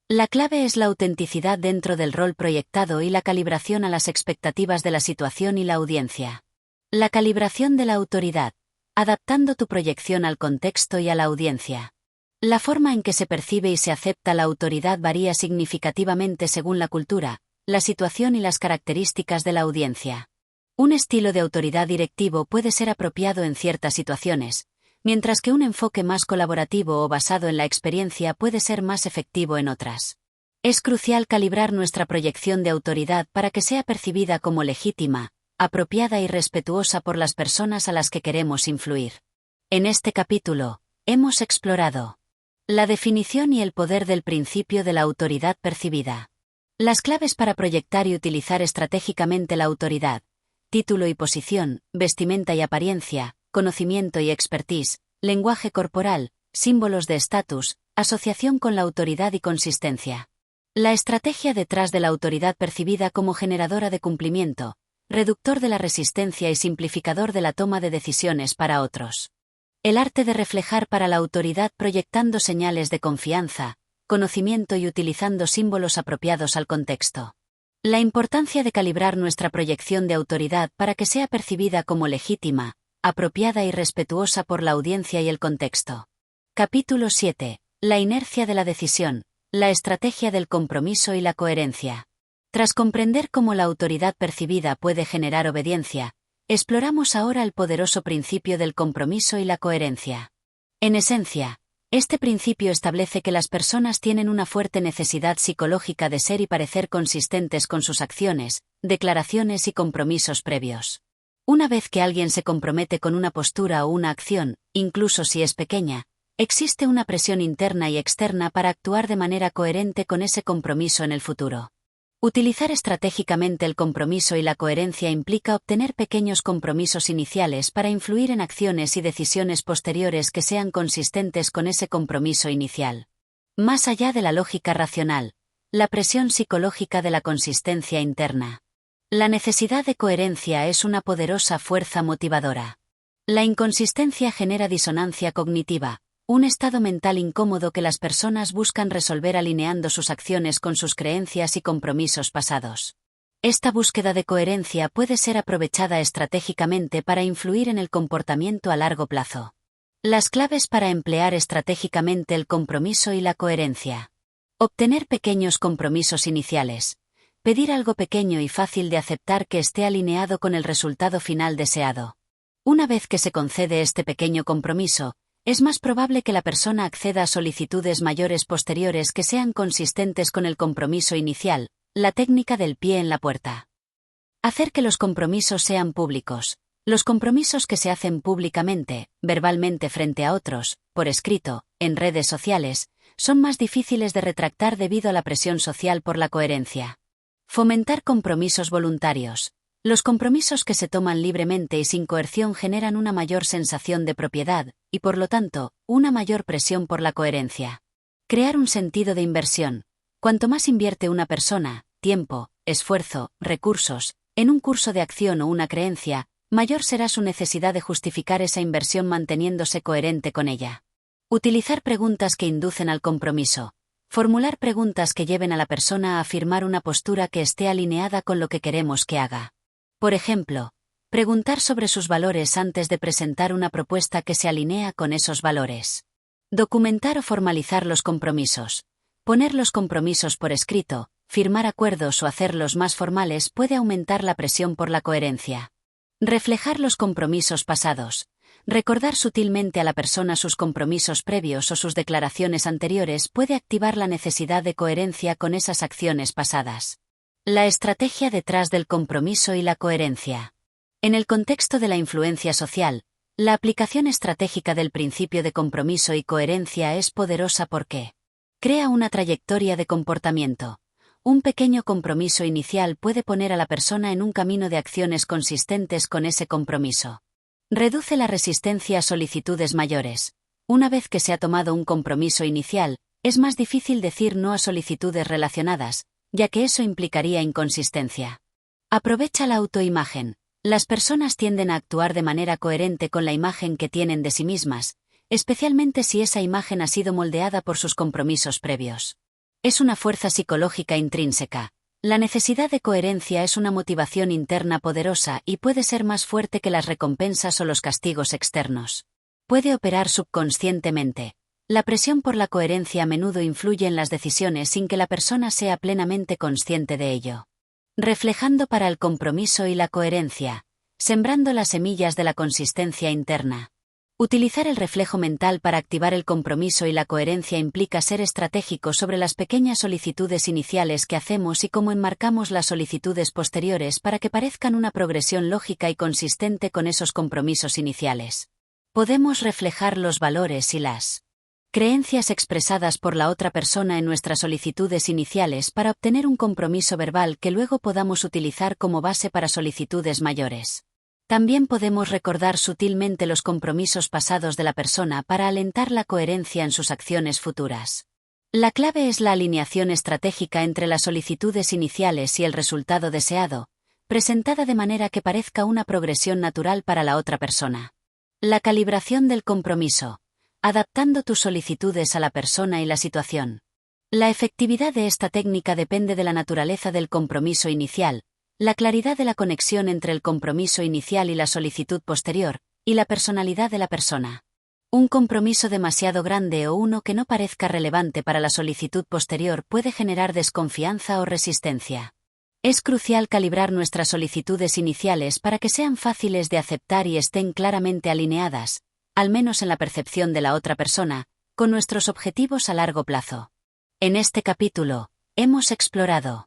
La clave es la autenticidad dentro del rol proyectado y la calibración a las expectativas de la situación y la audiencia. La calibración de la autoridad. Adaptando tu proyección al contexto y a la audiencia. La forma en que se percibe y se acepta la autoridad varía significativamente según la cultura, la situación y las características de la audiencia. Un estilo de autoridad directivo puede ser apropiado en ciertas situaciones, mientras que un enfoque más colaborativo o basado en la experiencia puede ser más efectivo en otras. Es crucial calibrar nuestra proyección de autoridad para que sea percibida como legítima, apropiada y respetuosa por las personas a las que queremos influir. En este capítulo, hemos explorado la definición y el poder del principio de la autoridad percibida. Las claves para proyectar y utilizar estratégicamente la autoridad, título y posición, vestimenta y apariencia, conocimiento y expertise, lenguaje corporal, símbolos de estatus, asociación con la autoridad y consistencia. La estrategia detrás de la autoridad percibida como generadora de cumplimiento, reductor de la resistencia y simplificador de la toma de decisiones para otros. El arte de reflejar para la autoridad proyectando señales de confianza, conocimiento y utilizando símbolos apropiados al contexto. La importancia de calibrar nuestra proyección de autoridad para que sea percibida como legítima, apropiada y respetuosa por la audiencia y el contexto. Capítulo 7. La inercia de la decisión, la estrategia del compromiso y la coherencia. Tras comprender cómo la autoridad percibida puede generar obediencia, exploramos ahora el poderoso principio del compromiso y la coherencia. En esencia, este principio establece que las personas tienen una fuerte necesidad psicológica de ser y parecer consistentes con sus acciones, declaraciones y compromisos previos. Una vez que alguien se compromete con una postura o una acción, incluso si es pequeña, existe una presión interna y externa para actuar de manera coherente con ese compromiso en el futuro. Utilizar estratégicamente el compromiso y la coherencia implica obtener pequeños compromisos iniciales para influir en acciones y decisiones posteriores que sean consistentes con ese compromiso inicial. Más allá de la lógica racional, la presión psicológica de la consistencia interna. La necesidad de coherencia es una poderosa fuerza motivadora. La inconsistencia genera disonancia cognitiva, un estado mental incómodo que las personas buscan resolver alineando sus acciones con sus creencias y compromisos pasados. Esta búsqueda de coherencia puede ser aprovechada estratégicamente para influir en el comportamiento a largo plazo. Las claves para emplear estratégicamente el compromiso y la coherencia. Obtener pequeños compromisos iniciales. Pedir algo pequeño y fácil de aceptar que esté alineado con el resultado final deseado. Una vez que se concede este pequeño compromiso, es más probable que la persona acceda a solicitudes mayores posteriores que sean consistentes con el compromiso inicial, la técnica del pie en la puerta. Hacer que los compromisos sean públicos. Los compromisos que se hacen públicamente, verbalmente frente a otros, por escrito, en redes sociales, son más difíciles de retractar debido a la presión social por la coherencia. Fomentar compromisos voluntarios. Los compromisos que se toman libremente y sin coerción generan una mayor sensación de propiedad, y por lo tanto, una mayor presión por la coherencia. Crear un sentido de inversión. Cuanto más invierte una persona, tiempo, esfuerzo, recursos, en un curso de acción o una creencia, mayor será su necesidad de justificar esa inversión manteniéndose coherente con ella. Utilizar preguntas que inducen al compromiso. Formular preguntas que lleven a la persona a afirmar una postura que esté alineada con lo que queremos que haga. Por ejemplo, preguntar sobre sus valores antes de presentar una propuesta que se alinea con esos valores. Documentar o formalizar los compromisos. Poner los compromisos por escrito, firmar acuerdos o hacerlos más formales puede aumentar la presión por la coherencia. Reflejar los compromisos pasados. recordar sutilmente a la persona sus compromisos previos o sus declaraciones anteriores puede activar la necesidad de coherencia con esas acciones pasadas. La estrategia detrás del compromiso y la coherencia. En el contexto de la influencia social, la aplicación estratégica del principio de compromiso y coherencia es poderosa porque crea una trayectoria de comportamiento. Un pequeño compromiso inicial puede poner a la persona en un camino de acciones consistentes con ese compromiso. Reduce la resistencia a solicitudes mayores. Una vez que se ha tomado un compromiso inicial, es más difícil decir no a solicitudes relacionadas, ya que eso implicaría inconsistencia. Aprovecha la autoimagen. Las personas tienden a actuar de manera coherente con la imagen que tienen de sí mismas, especialmente si esa imagen ha sido moldeada por sus compromisos previos. Es una fuerza psicológica intrínseca. La necesidad de coherencia es una motivación interna poderosa y puede ser más fuerte que las recompensas o los castigos externos. Puede operar subconscientemente. La presión por la coherencia a menudo influye en las decisiones sin que la persona sea plenamente consciente de ello. Reflejando para el compromiso y la coherencia, sembrando las semillas de la consistencia interna. Utilizar el reflejo mental para activar el compromiso y la coherencia implica ser estratégico sobre las pequeñas solicitudes iniciales que hacemos y cómo enmarcamos las solicitudes posteriores para que parezcan una progresión lógica y consistente con esos compromisos iniciales. Podemos reflejar los valores y las creencias expresadas por la otra persona en nuestras solicitudes iniciales para obtener un compromiso verbal que luego podamos utilizar como base para solicitudes mayores. También podemos recordar sutilmente los compromisos pasados de la persona para alentar la coherencia en sus acciones futuras. La clave es la alineación estratégica entre las solicitudes iniciales y el resultado deseado, presentada de manera que parezca una progresión natural para la otra persona. La calibración del compromiso. Adaptando tus solicitudes a la persona y la situación. La efectividad de esta técnica depende de la naturaleza del compromiso inicial, la claridad de la conexión entre el compromiso inicial y la solicitud posterior, y la personalidad de la persona. Un compromiso demasiado grande o uno que no parezca relevante para la solicitud posterior puede generar desconfianza o resistencia. Es crucial calibrar nuestras solicitudes iniciales para que sean fáciles de aceptar y estén claramente alineadas, al menos en la percepción de la otra persona, con nuestros objetivos a largo plazo. En este capítulo, hemos explorado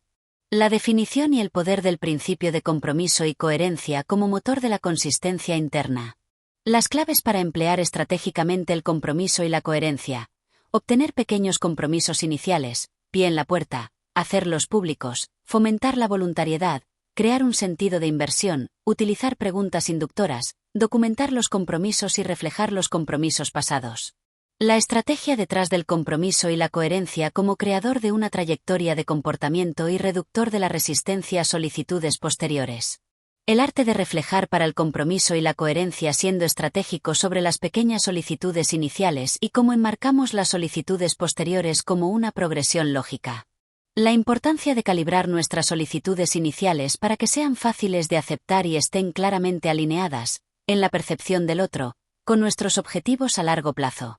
la definición y el poder del principio de compromiso y coherencia como motor de la consistencia interna. Las claves para emplear estratégicamente el compromiso y la coherencia. Obtener pequeños compromisos iniciales, pie en la puerta, hacerlos públicos, fomentar la voluntariedad, crear un sentido de inversión, utilizar preguntas inductoras, documentar los compromisos y reflejar los compromisos pasados. La estrategia detrás del compromiso y la coherencia como creador de una trayectoria de comportamiento y reductor de la resistencia a solicitudes posteriores. El arte de reflejar para el compromiso y la coherencia siendo estratégico sobre las pequeñas solicitudes iniciales y cómo enmarcamos las solicitudes posteriores como una progresión lógica. La importancia de calibrar nuestras solicitudes iniciales para que sean fáciles de aceptar y estén claramente alineadas, en la percepción del otro, con nuestros objetivos a largo plazo.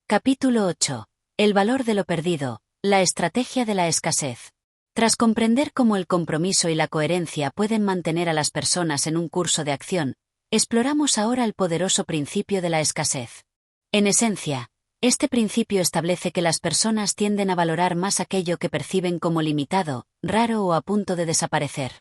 Capítulo 8. El valor de lo perdido, la estrategia de la escasez. Tras comprender cómo el compromiso y la coherencia pueden mantener a las personas en un curso de acción, exploramos ahora el poderoso principio de la escasez. En esencia, este principio establece que las personas tienden a valorar más aquello que perciben como limitado, raro o a punto de desaparecer.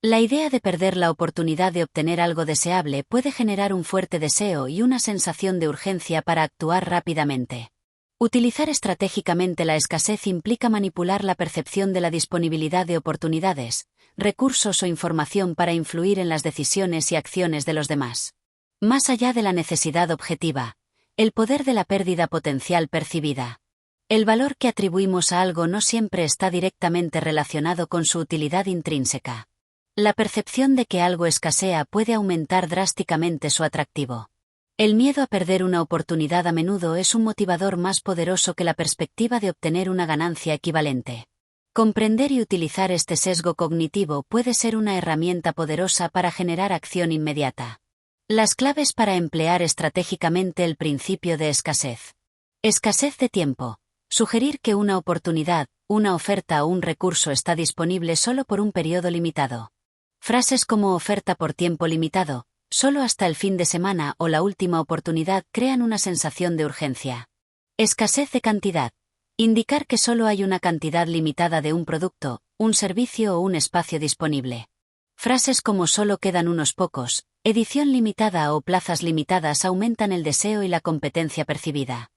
La idea de perder la oportunidad de obtener algo deseable puede generar un fuerte deseo y una sensación de urgencia para actuar rápidamente. Utilizar estratégicamente la escasez implica manipular la percepción de la disponibilidad de oportunidades, recursos o información para influir en las decisiones y acciones de los demás. Más allá de la necesidad objetiva, el poder de la pérdida potencial percibida. El valor que atribuimos a algo no siempre está directamente relacionado con su utilidad intrínseca. La percepción de que algo escasea puede aumentar drásticamente su atractivo. El miedo a perder una oportunidad a menudo es un motivador más poderoso que la perspectiva de obtener una ganancia equivalente. Comprender y utilizar este sesgo cognitivo puede ser una herramienta poderosa para generar acción inmediata. Las claves para emplear estratégicamente el principio de escasez. Escasez de tiempo. Sugerir que una oportunidad, una oferta o un recurso está disponible solo por un periodo limitado. Frases como oferta por tiempo limitado, Solo hasta el fin de semana o la última oportunidad crean una sensación de urgencia. Escasez de cantidad. Indicar que solo hay una cantidad limitada de un producto, un servicio o un espacio disponible. Frases como solo quedan unos pocos, edición limitada o plazas limitadas aumentan el deseo y la competencia percibida.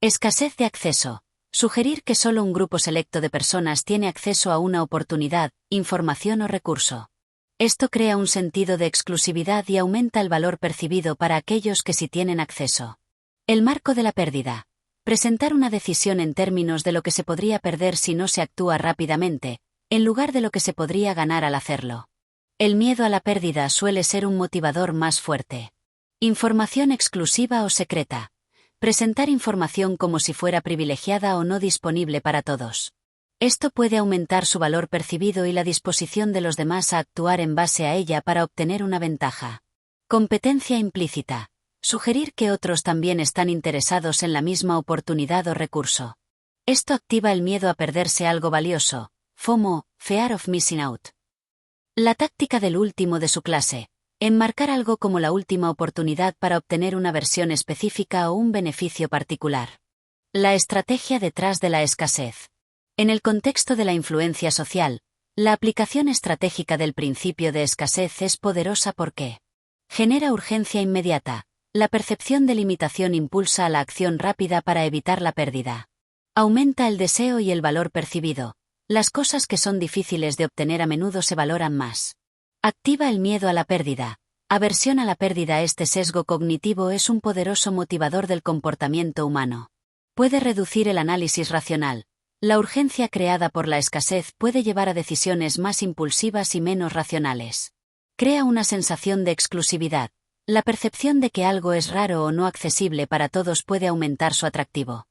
Escasez de acceso. Sugerir que solo un grupo selecto de personas tiene acceso a una oportunidad, información o recurso. Esto crea un sentido de exclusividad y aumenta el valor percibido para aquellos que sí tienen acceso. El marco de la pérdida. Presentar una decisión en términos de lo que se podría perder si no se actúa rápidamente, en lugar de lo que se podría ganar al hacerlo. El miedo a la pérdida suele ser un motivador más fuerte. Información exclusiva o secreta. Presentar información como si fuera privilegiada o no disponible para todos. Esto puede aumentar su valor percibido y la disposición de los demás a actuar en base a ella para obtener una ventaja. Competencia implícita. Sugerir que otros también están interesados en la misma oportunidad o recurso. Esto activa el miedo a perderse algo valioso, FOMO, Fear of Missing Out. La táctica del último de su clase. Enmarcar algo como la última oportunidad para obtener una versión específica o un beneficio particular. La estrategia detrás de la escasez. En el contexto de la influencia social, la aplicación estratégica del principio de escasez es poderosa porque genera urgencia inmediata. La percepción de limitación impulsa a la acción rápida para evitar la pérdida. Aumenta el deseo y el valor percibido. Las cosas que son difíciles de obtener a menudo se valoran más. Activa el miedo a la pérdida. Aversión a la pérdida. Este sesgo cognitivo es un poderoso motivador del comportamiento humano. Puede reducir el análisis racional. La urgencia creada por la escasez puede llevar a decisiones más impulsivas y menos racionales. Crea una sensación de exclusividad. La percepción de que algo es raro o no accesible para todos puede aumentar su atractivo.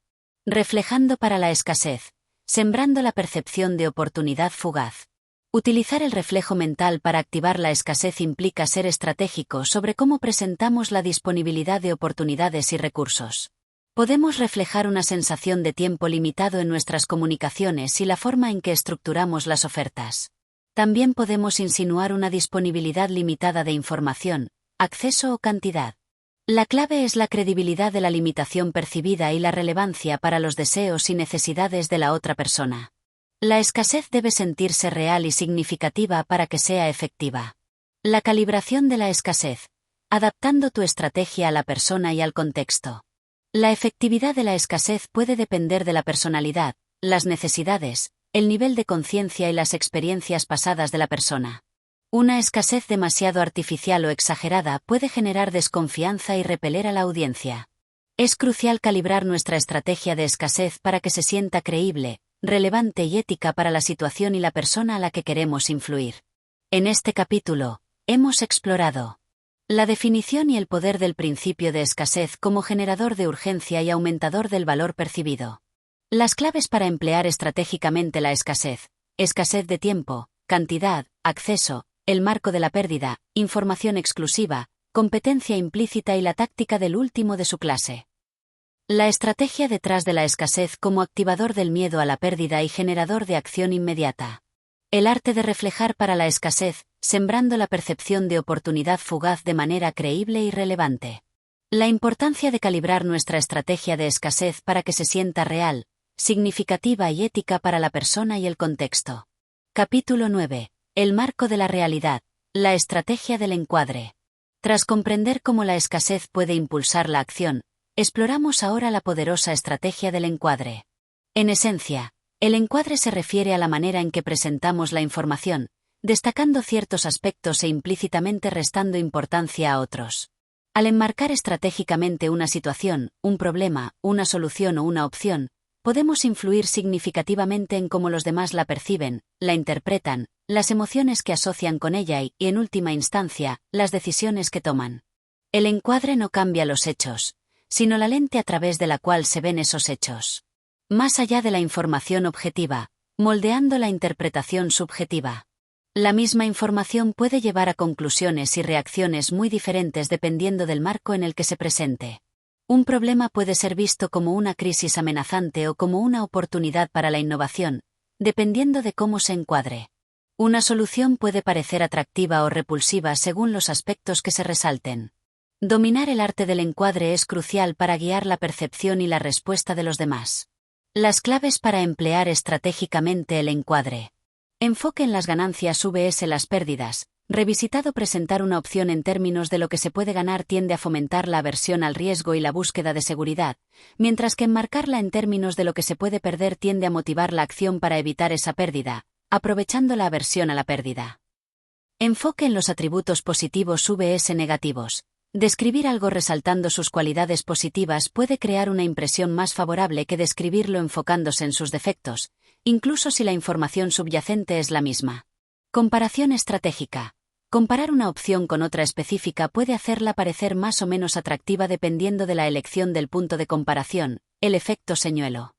Reflejando para la escasez. Sembrando la percepción de oportunidad fugaz. Utilizar el reflejo mental para activar la escasez implica ser estratégico sobre cómo presentamos la disponibilidad de oportunidades y recursos. Podemos reflejar una sensación de tiempo limitado en nuestras comunicaciones y la forma en que estructuramos las ofertas. También podemos insinuar una disponibilidad limitada de información, acceso o cantidad. La clave es la credibilidad de la limitación percibida y la relevancia para los deseos y necesidades de la otra persona. La escasez debe sentirse real y significativa para que sea efectiva. La calibración de la escasez. Adaptando tu estrategia a la persona y al contexto. La efectividad de la escasez puede depender de la personalidad, las necesidades, el nivel de conciencia y las experiencias pasadas de la persona. Una escasez demasiado artificial o exagerada puede generar desconfianza y repeler a la audiencia. Es crucial calibrar nuestra estrategia de escasez para que se sienta creíble, relevante y ética para la situación y la persona a la que queremos influir. En este capítulo, hemos explorado la definición y el poder del principio de escasez como generador de urgencia y aumentador del valor percibido. Las claves para emplear estratégicamente la escasez. Escasez de tiempo, cantidad, acceso, el marco de la pérdida, información exclusiva, competencia implícita y la táctica del último de su clase. La estrategia detrás de la escasez como activador del miedo a la pérdida y generador de acción inmediata. El arte de reflejar para la escasez, sembrando la percepción de oportunidad fugaz de manera creíble y relevante. La importancia de calibrar nuestra estrategia de escasez para que se sienta real, significativa y ética para la persona y el contexto. Capítulo 9. El marco de la realidad, la estrategia del encuadre. Tras comprender cómo la escasez puede impulsar la acción, exploramos ahora la poderosa estrategia del encuadre. En esencia, el encuadre se refiere a la manera en que presentamos la información, destacando ciertos aspectos e implícitamente restando importancia a otros. Al enmarcar estratégicamente una situación, un problema, una solución o una opción, podemos influir significativamente en cómo los demás la perciben, la interpretan, las emociones que asocian con ella y, en última instancia, las decisiones que toman. El encuadre no cambia los hechos, sino la lente a través de la cual se ven esos hechos. Más allá de la información objetiva, moldeando la interpretación subjetiva. La misma información puede llevar a conclusiones y reacciones muy diferentes dependiendo del marco en el que se presente. Un problema puede ser visto como una crisis amenazante o como una oportunidad para la innovación, dependiendo de cómo se encuadre. Una solución puede parecer atractiva o repulsiva según los aspectos que se resalten. Dominar el arte del encuadre es crucial para guiar la percepción y la respuesta de los demás. Las claves para emplear estratégicamente el encuadre. Enfoque en las ganancias vs las pérdidas. Revisitado, presentar una opción en términos de lo que se puede ganar tiende a fomentar la aversión al riesgo y la búsqueda de seguridad, mientras que enmarcarla en términos de lo que se puede perder tiende a motivar la acción para evitar esa pérdida, aprovechando la aversión a la pérdida. Enfoque en los atributos positivos vs negativos. Describir algo resaltando sus cualidades positivas puede crear una impresión más favorable que describirlo enfocándose en sus defectos, incluso si la información subyacente es la misma. Comparación estratégica. Comparar una opción con otra específica puede hacerla parecer más o menos atractiva dependiendo de la elección del punto de comparación, el efecto señuelo.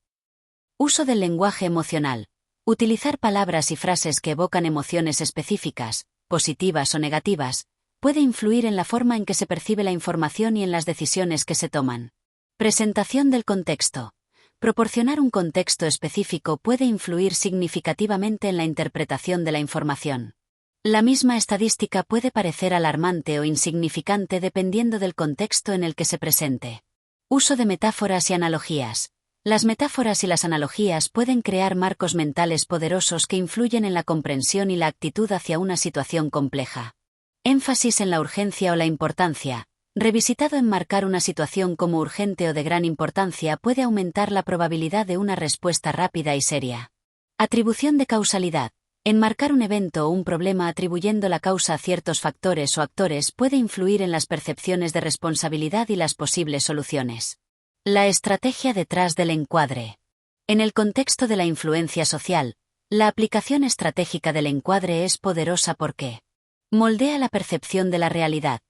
Uso del lenguaje emocional. Utilizar palabras y frases que evocan emociones específicas, positivas o negativas, puede influir en la forma en que se percibe la información y en las decisiones que se toman. Presentación del contexto. Proporcionar un contexto específico puede influir significativamente en la interpretación de la información. La misma estadística puede parecer alarmante o insignificante dependiendo del contexto en el que se presente. Uso de metáforas y analogías. Las metáforas y las analogías pueden crear marcos mentales poderosos que influyen en la comprensión y la actitud hacia una situación compleja. Énfasis en la urgencia o la importancia. Revisitado, enmarcar una situación como urgente o de gran importancia puede aumentar la probabilidad de una respuesta rápida y seria. Atribución de causalidad. Enmarcar un evento o un problema atribuyendo la causa a ciertos factores o actores puede influir en las percepciones de responsabilidad y las posibles soluciones. La estrategia detrás del encuadre. En el contexto de la influencia social, la aplicación estratégica del encuadre es poderosa porque moldea la percepción de la realidad.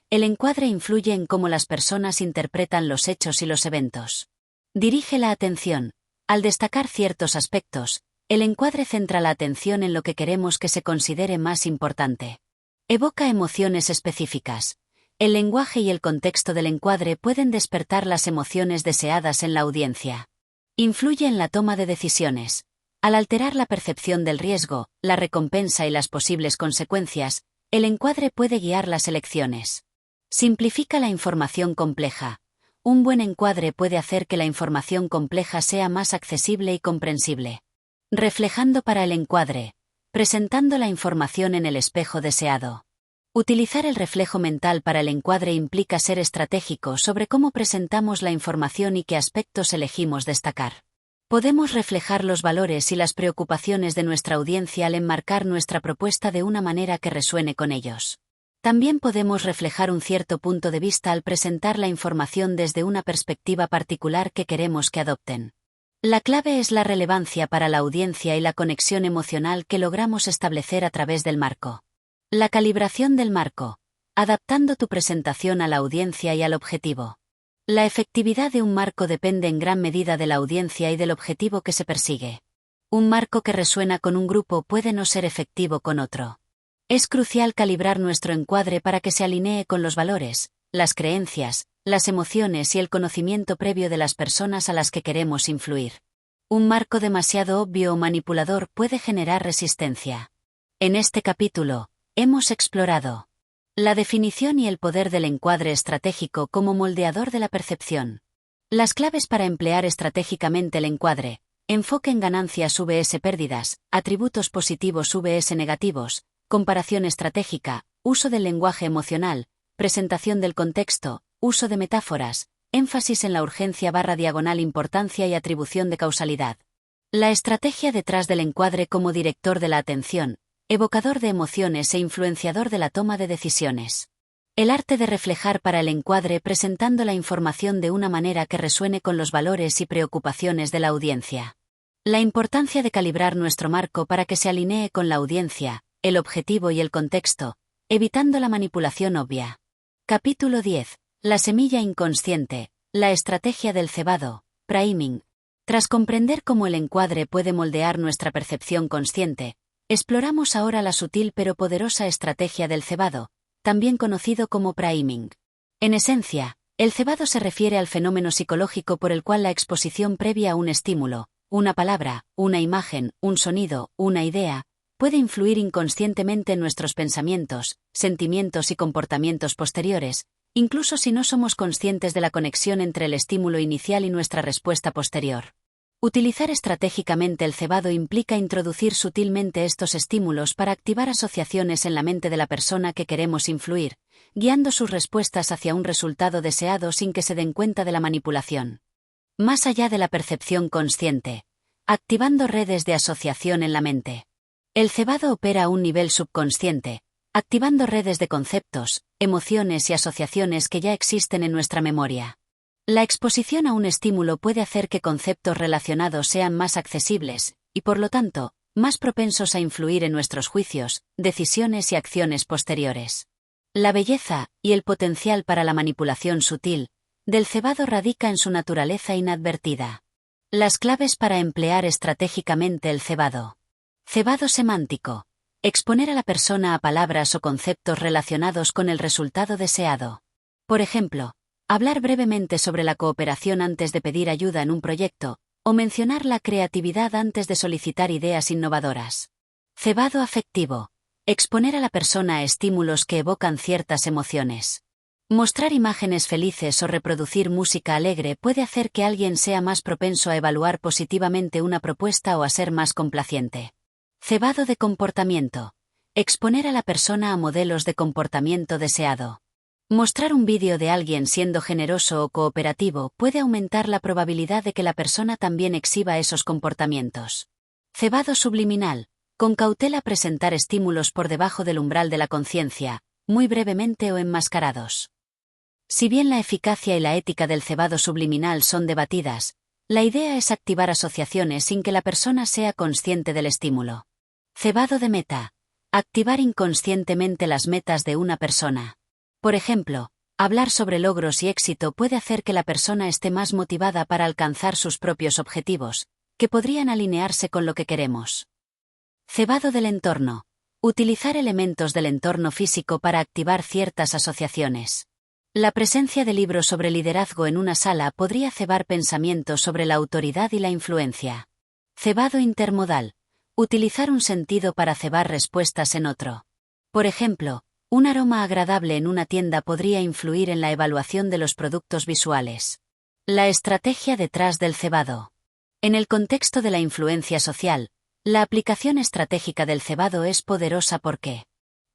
El encuadre influye en cómo las personas interpretan los hechos y los eventos. Dirige la atención. Al destacar ciertos aspectos, el encuadre centra la atención en lo que queremos que se considere más importante. Evoca emociones específicas. El lenguaje y el contexto del encuadre pueden despertar las emociones deseadas en la audiencia. Influye en la toma de decisiones. Al alterar la percepción del riesgo, la recompensa y las posibles consecuencias, el encuadre puede guiar las elecciones. Simplifica la información compleja. Un buen encuadre puede hacer que la información compleja sea más accesible y comprensible. Reflejando para el encuadre. Presentando la información en el espejo deseado. Utilizar el reflejo mental para el encuadre implica ser estratégico sobre cómo presentamos la información y qué aspectos elegimos destacar. Podemos reflejar los valores y las preocupaciones de nuestra audiencia al enmarcar nuestra propuesta de una manera que resuene con ellos. También podemos reflejar un cierto punto de vista al presentar la información desde una perspectiva particular que queremos que adopten. La clave es la relevancia para la audiencia y la conexión emocional que logramos establecer a través del marco. La calibración del marco. Adaptando tu presentación a la audiencia y al objetivo. La efectividad de un marco depende en gran medida de la audiencia y del objetivo que se persigue. Un marco que resuena con un grupo puede no ser efectivo con otro. Es crucial calibrar nuestro encuadre para que se alinee con los valores, las creencias, las emociones y el conocimiento previo de las personas a las que queremos influir. Un marco demasiado obvio o manipulador puede generar resistencia. En este capítulo, hemos explorado la definición y el poder del encuadre estratégico como moldeador de la percepción. Las claves para emplear estratégicamente el encuadre. Enfoque en ganancias vs pérdidas, atributos positivos vs negativos, comparación estratégica, uso del lenguaje emocional, presentación del contexto, uso de metáforas, énfasis en la urgencia / importancia y atribución de causalidad. La estrategia detrás del encuadre como director de la atención, evocador de emociones e influenciador de la toma de decisiones. El arte de reflejar para el encuadre presentando la información de una manera que resuene con los valores y preocupaciones de la audiencia. La importancia de calibrar nuestro marco para que se alinee con la audiencia, el objetivo y el contexto, evitando la manipulación obvia. Capítulo 10. La semilla inconsciente, la estrategia del cebado, priming. Tras comprender cómo el encuadre puede moldear nuestra percepción consciente, exploramos ahora la sutil pero poderosa estrategia del cebado, también conocido como priming. En esencia, el cebado se refiere al fenómeno psicológico por el cual la exposición previa a un estímulo, una palabra, una imagen, un sonido, una idea, puede influir inconscientemente en nuestros pensamientos, sentimientos y comportamientos posteriores, incluso si no somos conscientes de la conexión entre el estímulo inicial y nuestra respuesta posterior. Utilizar estratégicamente el cebado implica introducir sutilmente estos estímulos para activar asociaciones en la mente de la persona que queremos influir, guiando sus respuestas hacia un resultado deseado sin que se den cuenta de la manipulación. Más allá de la percepción consciente, activando redes de asociación en la mente. El cebado opera a un nivel subconsciente, activando redes de conceptos, emociones y asociaciones que ya existen en nuestra memoria. La exposición a un estímulo puede hacer que conceptos relacionados sean más accesibles, y por lo tanto, más propensos a influir en nuestros juicios, decisiones y acciones posteriores. La belleza, y el potencial para la manipulación sutil, del cebado radica en su naturaleza inadvertida. Las claves para emplear estratégicamente el cebado. Cebado semántico. Exponer a la persona a palabras o conceptos relacionados con el resultado deseado. Por ejemplo, hablar brevemente sobre la cooperación antes de pedir ayuda en un proyecto, o mencionar la creatividad antes de solicitar ideas innovadoras. Cebado afectivo. Exponer a la persona a estímulos que evocan ciertas emociones. Mostrar imágenes felices o reproducir música alegre puede hacer que alguien sea más propenso a evaluar positivamente una propuesta o a ser más complaciente. Cebado de comportamiento. Exponer a la persona a modelos de comportamiento deseado. Mostrar un vídeo de alguien siendo generoso o cooperativo puede aumentar la probabilidad de que la persona también exhiba esos comportamientos. Cebado subliminal. Con cautela presentar estímulos por debajo del umbral de la conciencia, muy brevemente o enmascarados. Si bien la eficacia y la ética del cebado subliminal son debatidas, la idea es activar asociaciones sin que la persona sea consciente del estímulo. Cebado de meta. Activar inconscientemente las metas de una persona. Por ejemplo, hablar sobre logros y éxito puede hacer que la persona esté más motivada para alcanzar sus propios objetivos, que podrían alinearse con lo que queremos. Cebado del entorno. Utilizar elementos del entorno físico para activar ciertas asociaciones. La presencia de libros sobre liderazgo en una sala podría cebar pensamientos sobre la autoridad y la influencia. Cebado intermodal. Utilizar un sentido para cebar respuestas en otro. Por ejemplo, un aroma agradable en una tienda podría influir en la evaluación de los productos visuales. La estrategia detrás del cebado. En el contexto de la influencia social, la aplicación estratégica del cebado es poderosa porque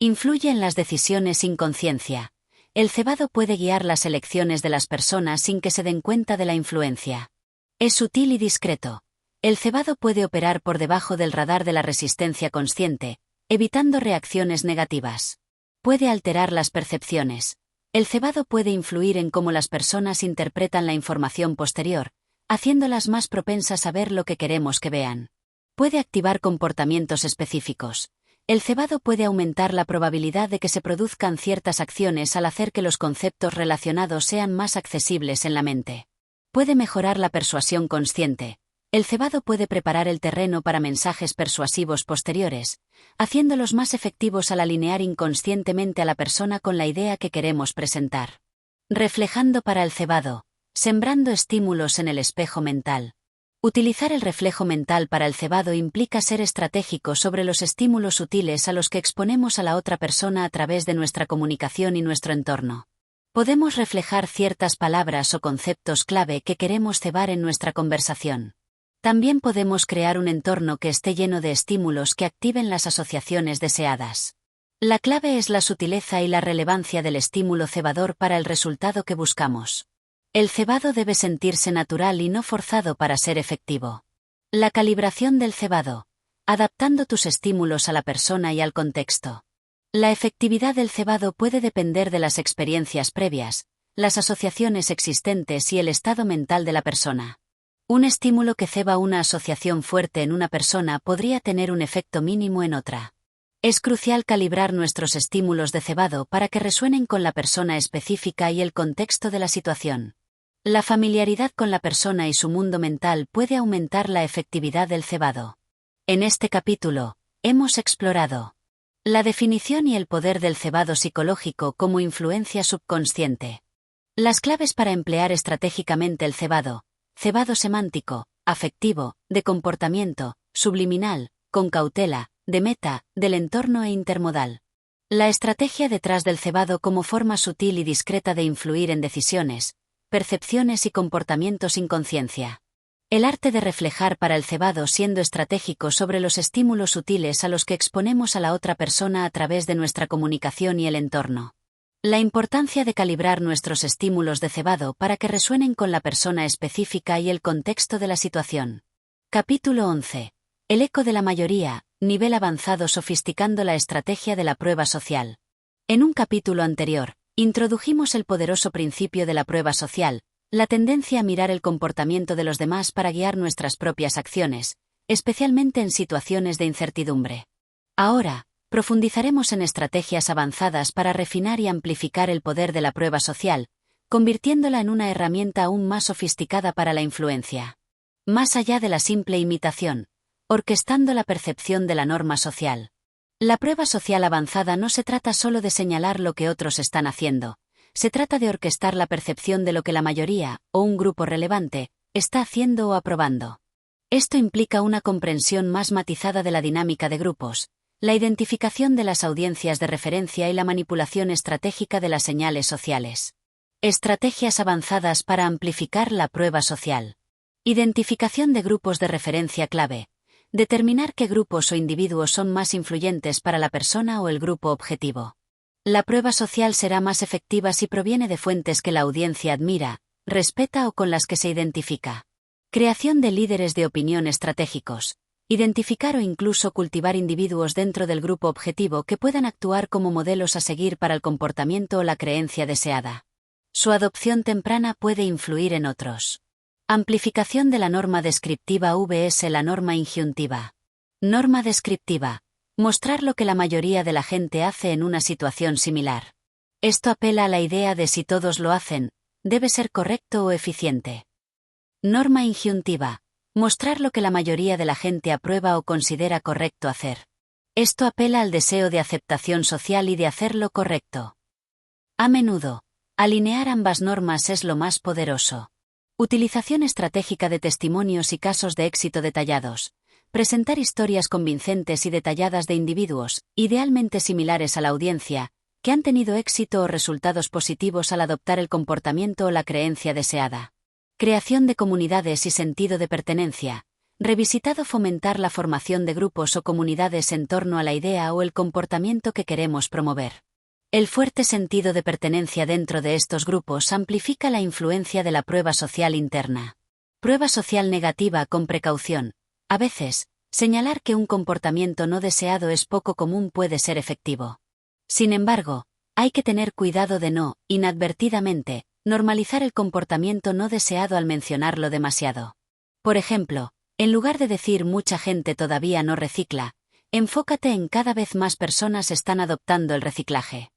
influye en las decisiones sin conciencia. El cebado puede guiar las elecciones de las personas sin que se den cuenta de la influencia. Es sutil y discreto. El cebado puede operar por debajo del radar de la resistencia consciente, evitando reacciones negativas. Puede alterar las percepciones. El cebado puede influir en cómo las personas interpretan la información posterior, haciéndolas más propensas a ver lo que queremos que vean. Puede activar comportamientos específicos. El cebado puede aumentar la probabilidad de que se produzcan ciertas acciones al hacer que los conceptos relacionados sean más accesibles en la mente. Puede mejorar la persuasión consciente. El cebado puede preparar el terreno para mensajes persuasivos posteriores, haciéndolos más efectivos al alinear inconscientemente a la persona con la idea que queremos presentar. Reflejando para el cebado. Sembrando estímulos en el espejo mental. Utilizar el reflejo mental para el cebado implica ser estratégico sobre los estímulos sutiles a los que exponemos a la otra persona a través de nuestra comunicación y nuestro entorno. Podemos reflejar ciertas palabras o conceptos clave que queremos cebar en nuestra conversación. También podemos crear un entorno que esté lleno de estímulos que activen las asociaciones deseadas. La clave es la sutileza y la relevancia del estímulo cebador para el resultado que buscamos. El cebado debe sentirse natural y no forzado para ser efectivo. La calibración del cebado. Adaptando tus estímulos a la persona y al contexto. La efectividad del cebado puede depender de las experiencias previas, las asociaciones existentes y el estado mental de la persona. Un estímulo que ceba una asociación fuerte en una persona podría tener un efecto mínimo en otra. Es crucial calibrar nuestros estímulos de cebado para que resuenen con la persona específica y el contexto de la situación. La familiaridad con la persona y su mundo mental puede aumentar la efectividad del cebado. En este capítulo, hemos explorado la definición y el poder del cebado psicológico como influencia subconsciente. Las claves para emplear estratégicamente el cebado. Cebado semántico, afectivo, de comportamiento, subliminal, con cautela, de meta, del entorno e intermodal. La estrategia detrás del cebado como forma sutil y discreta de influir en decisiones, percepciones y comportamientos sin conciencia. El arte de reflejar para el cebado siendo estratégico sobre los estímulos sutiles a los que exponemos a la otra persona a través de nuestra comunicación y el entorno. La importancia de calibrar nuestros estímulos de cebado para que resuenen con la persona específica y el contexto de la situación. Capítulo 11. El eco de la mayoría, nivel avanzado sofisticando la estrategia de la prueba social. En un capítulo anterior, introdujimos el poderoso principio de la prueba social, la tendencia a mirar el comportamiento de los demás para guiar nuestras propias acciones, especialmente en situaciones de incertidumbre. Ahora, profundizaremos en estrategias avanzadas para refinar y amplificar el poder de la prueba social, convirtiéndola en una herramienta aún más sofisticada para la influencia. Más allá de la simple imitación, orquestando la percepción de la norma social. La prueba social avanzada no se trata solo de señalar lo que otros están haciendo, se trata de orquestar la percepción de lo que la mayoría, o un grupo relevante, está haciendo o aprobando. Esto implica una comprensión más matizada de la dinámica de grupos, la identificación de las audiencias de referencia y la manipulación estratégica de las señales sociales. Estrategias avanzadas para amplificar la prueba social. Identificación de grupos de referencia clave. Determinar qué grupos o individuos son más influyentes para la persona o el grupo objetivo. La prueba social será más efectiva si proviene de fuentes que la audiencia admira, respeta o con las que se identifica. Creación de líderes de opinión estratégicos. Identificar o incluso cultivar individuos dentro del grupo objetivo que puedan actuar como modelos a seguir para el comportamiento o la creencia deseada. Su adopción temprana puede influir en otros. Amplificación de la norma descriptiva vs la norma injuntiva. Norma descriptiva. Mostrar lo que la mayoría de la gente hace en una situación similar. Esto apela a la idea de si todos lo hacen, debe ser correcto o eficiente. Norma injuntiva. Mostrar lo que la mayoría de la gente aprueba o considera correcto hacer. Esto apela al deseo de aceptación social y de hacer lo correcto. A menudo, alinear ambas normas es lo más poderoso. Utilización estratégica de testimonios y casos de éxito detallados. Presentar historias convincentes y detalladas de individuos, idealmente similares a la audiencia, que han tenido éxito o resultados positivos al adoptar el comportamiento o la creencia deseada. Creación de comunidades y sentido de pertenencia. Revisitado fomentar la formación de grupos o comunidades en torno a la idea o el comportamiento que queremos promover. El fuerte sentido de pertenencia dentro de estos grupos amplifica la influencia de la prueba social interna. Prueba social negativa con precaución. A veces, señalar que un comportamiento no deseado es poco común puede ser efectivo. Sin embargo, hay que tener cuidado de no, inadvertidamente, normalizar el comportamiento no deseado al mencionarlo demasiado. Por ejemplo, en lugar de decir mucha gente todavía no recicla, enfócate en cada vez más personas están adoptando el reciclaje.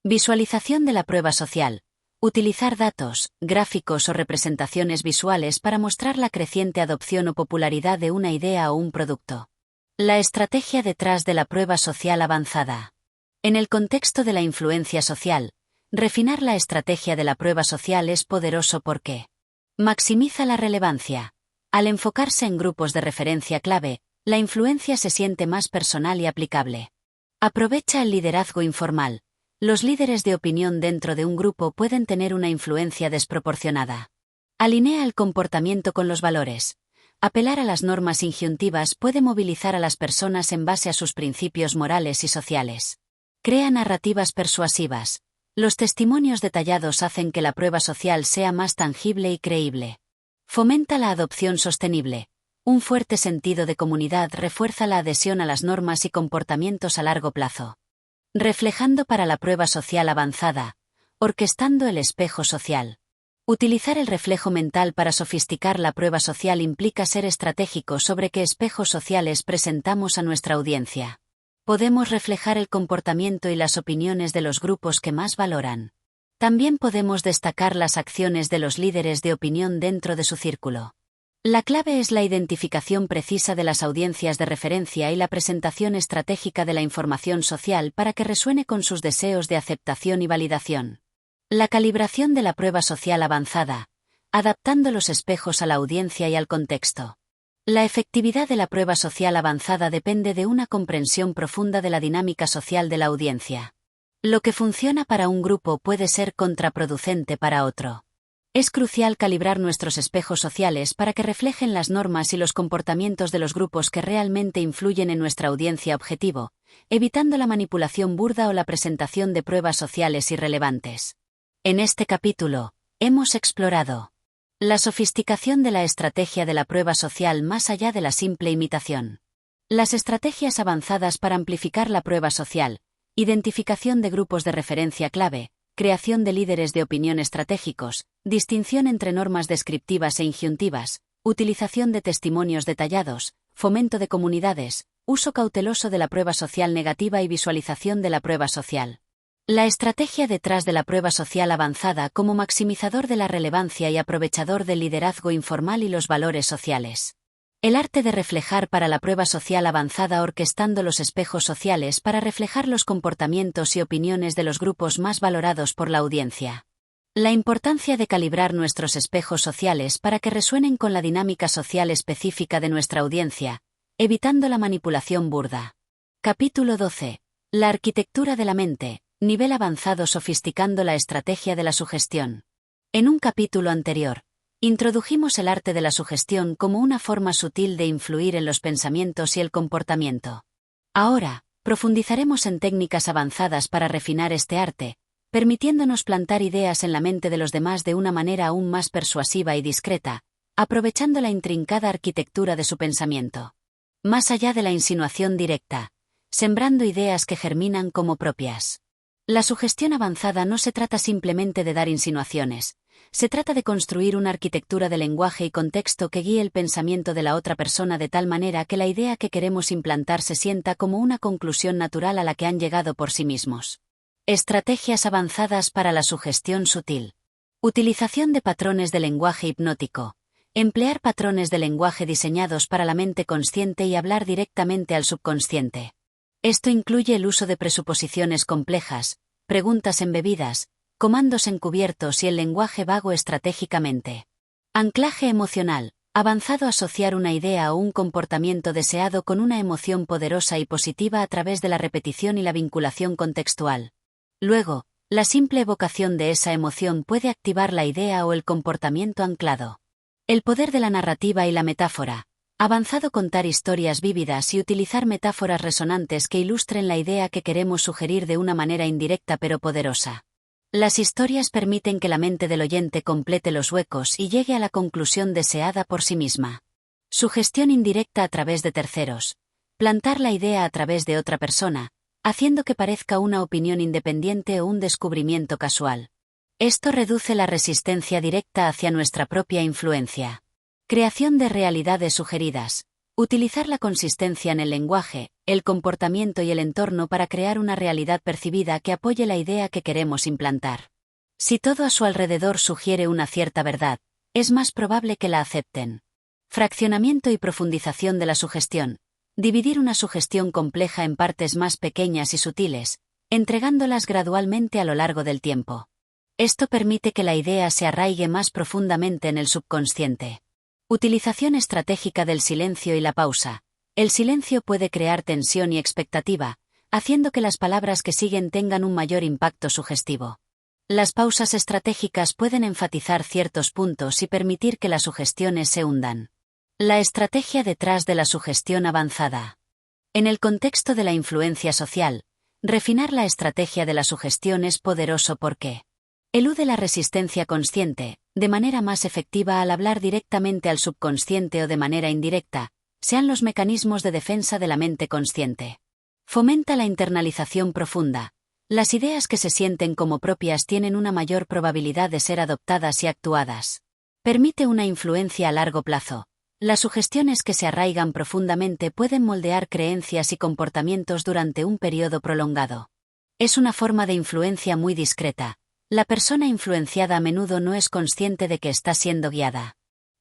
Visualización de la prueba social. Utilizar datos, gráficos o representaciones visuales para mostrar la creciente adopción o popularidad de una idea o un producto. La estrategia detrás de la prueba social avanzada. En el contexto de la influencia social, refinar la estrategia de la prueba social es poderoso porque maximiza la relevancia. Al enfocarse en grupos de referencia clave, la influencia se siente más personal y aplicable. Aprovecha el liderazgo informal. Los líderes de opinión dentro de un grupo pueden tener una influencia desproporcionada. Alinea el comportamiento con los valores. Apelar a las normas injuntivas puede movilizar a las personas en base a sus principios morales y sociales. Crea narrativas persuasivas. Los testimonios detallados hacen que la prueba social sea más tangible y creíble. Fomenta la adopción sostenible. Un fuerte sentido de comunidad refuerza la adhesión a las normas y comportamientos a largo plazo. Reflejando para la prueba social avanzada. Orquestando el espejo social. Utilizar el reflejo mental para sofisticar la prueba social implica ser estratégico sobre qué espejos sociales presentamos a nuestra audiencia. Podemos reflejar el comportamiento y las opiniones de los grupos que más valoran. También podemos destacar las acciones de los líderes de opinión dentro de su círculo. La clave es la identificación precisa de las audiencias de referencia y la presentación estratégica de la información social para que resuene con sus deseos de aceptación y validación. La calibración de la prueba social avanzada, adaptando los espejos a la audiencia y al contexto. La efectividad de la prueba social avanzada depende de una comprensión profunda de la dinámica social de la audiencia. Lo que funciona para un grupo puede ser contraproducente para otro. Es crucial calibrar nuestros espejos sociales para que reflejen las normas y los comportamientos de los grupos que realmente influyen en nuestra audiencia objetivo, evitando la manipulación burda o la presentación de pruebas sociales irrelevantes. En este capítulo, hemos explorado la sofisticación de la estrategia de la prueba social más allá de la simple imitación. Las estrategias avanzadas para amplificar la prueba social, identificación de grupos de referencia clave, creación de líderes de opinión estratégicos, distinción entre normas descriptivas e injuntivas, utilización de testimonios detallados, fomento de comunidades, uso cauteloso de la prueba social negativa y visualización de la prueba social. La estrategia detrás de la prueba social avanzada como maximizador de la relevancia y aprovechador del liderazgo informal y los valores sociales. El arte de reflejar para la prueba social avanzada orquestando los espejos sociales para reflejar los comportamientos y opiniones de los grupos más valorados por la audiencia. La importancia de calibrar nuestros espejos sociales para que resuenen con la dinámica social específica de nuestra audiencia, evitando la manipulación burda. Capítulo 12. La arquitectura de la mente. Nivel avanzado sofisticando la estrategia de la sugestión. En un capítulo anterior, introdujimos el arte de la sugestión como una forma sutil de influir en los pensamientos y el comportamiento. Ahora, profundizaremos en técnicas avanzadas para refinar este arte, permitiéndonos plantar ideas en la mente de los demás de una manera aún más persuasiva y discreta, aprovechando la intrincada arquitectura de su pensamiento. Más allá de la insinuación directa, sembrando ideas que germinan como propias. La sugestión avanzada no se trata simplemente de dar insinuaciones, se trata de construir una arquitectura de lenguaje y contexto que guíe el pensamiento de la otra persona de tal manera que la idea que queremos implantar se sienta como una conclusión natural a la que han llegado por sí mismos. Estrategias avanzadas para la sugestión sutil. Utilización de patrones de lenguaje hipnótico. Emplear patrones de lenguaje diseñados para la mente consciente y hablar directamente al subconsciente. Esto incluye el uso de presuposiciones complejas, preguntas embebidas, comandos encubiertos y el lenguaje vago estratégicamente. Anclaje emocional. Avanzado asociar una idea o un comportamiento deseado con una emoción poderosa y positiva a través de la repetición y la vinculación contextual. Luego, la simple evocación de esa emoción puede activar la idea o el comportamiento anclado. El poder de la narrativa y la metáfora. Avanzado contar historias vívidas y utilizar metáforas resonantes que ilustren la idea que queremos sugerir de una manera indirecta pero poderosa. Las historias permiten que la mente del oyente complete los huecos y llegue a la conclusión deseada por sí misma. Sugestión indirecta a través de terceros. Plantar la idea a través de otra persona, haciendo que parezca una opinión independiente o un descubrimiento casual. Esto reduce la resistencia directa hacia nuestra propia influencia. Creación de realidades sugeridas. Utilizar la consistencia en el lenguaje, el comportamiento y el entorno para crear una realidad percibida que apoye la idea que queremos implantar. Si todo a su alrededor sugiere una cierta verdad, es más probable que la acepten. Fraccionamiento y profundización de la sugestión. Dividir una sugestión compleja en partes más pequeñas y sutiles, entregándolas gradualmente a lo largo del tiempo. Esto permite que la idea se arraigue más profundamente en el subconsciente. Utilización estratégica del silencio y la pausa. El silencio puede crear tensión y expectativa, haciendo que las palabras que siguen tengan un mayor impacto sugestivo. Las pausas estratégicas pueden enfatizar ciertos puntos y permitir que las sugestiones se hundan. La estrategia detrás de la sugestión avanzada. En el contexto de la influencia social, refinar la estrategia de la sugestión es poderoso porque elude la resistencia consciente, de manera más efectiva al hablar directamente al subconsciente o de manera indirecta, sean los mecanismos de defensa de la mente consciente. Fomenta la internalización profunda. Las ideas que se sienten como propias tienen una mayor probabilidad de ser adoptadas y actuadas. Permite una influencia a largo plazo. Las sugestiones que se arraigan profundamente pueden moldear creencias y comportamientos durante un periodo prolongado. Es una forma de influencia muy discreta. La persona influenciada a menudo no es consciente de que está siendo guiada.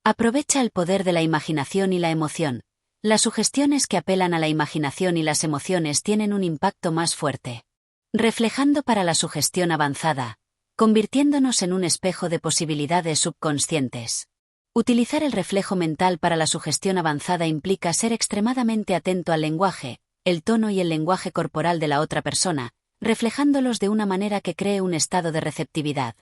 Aprovecha el poder de la imaginación y la emoción. Las sugestiones que apelan a la imaginación y las emociones tienen un impacto más fuerte. Reflejando para la sugestión avanzada, convirtiéndonos en un espejo de posibilidades subconscientes. Utilizar el reflejo mental para la sugestión avanzada implica ser extremadamente atento al lenguaje, el tono y el lenguaje corporal de la otra persona, reflejándolos de una manera que cree un estado de receptividad.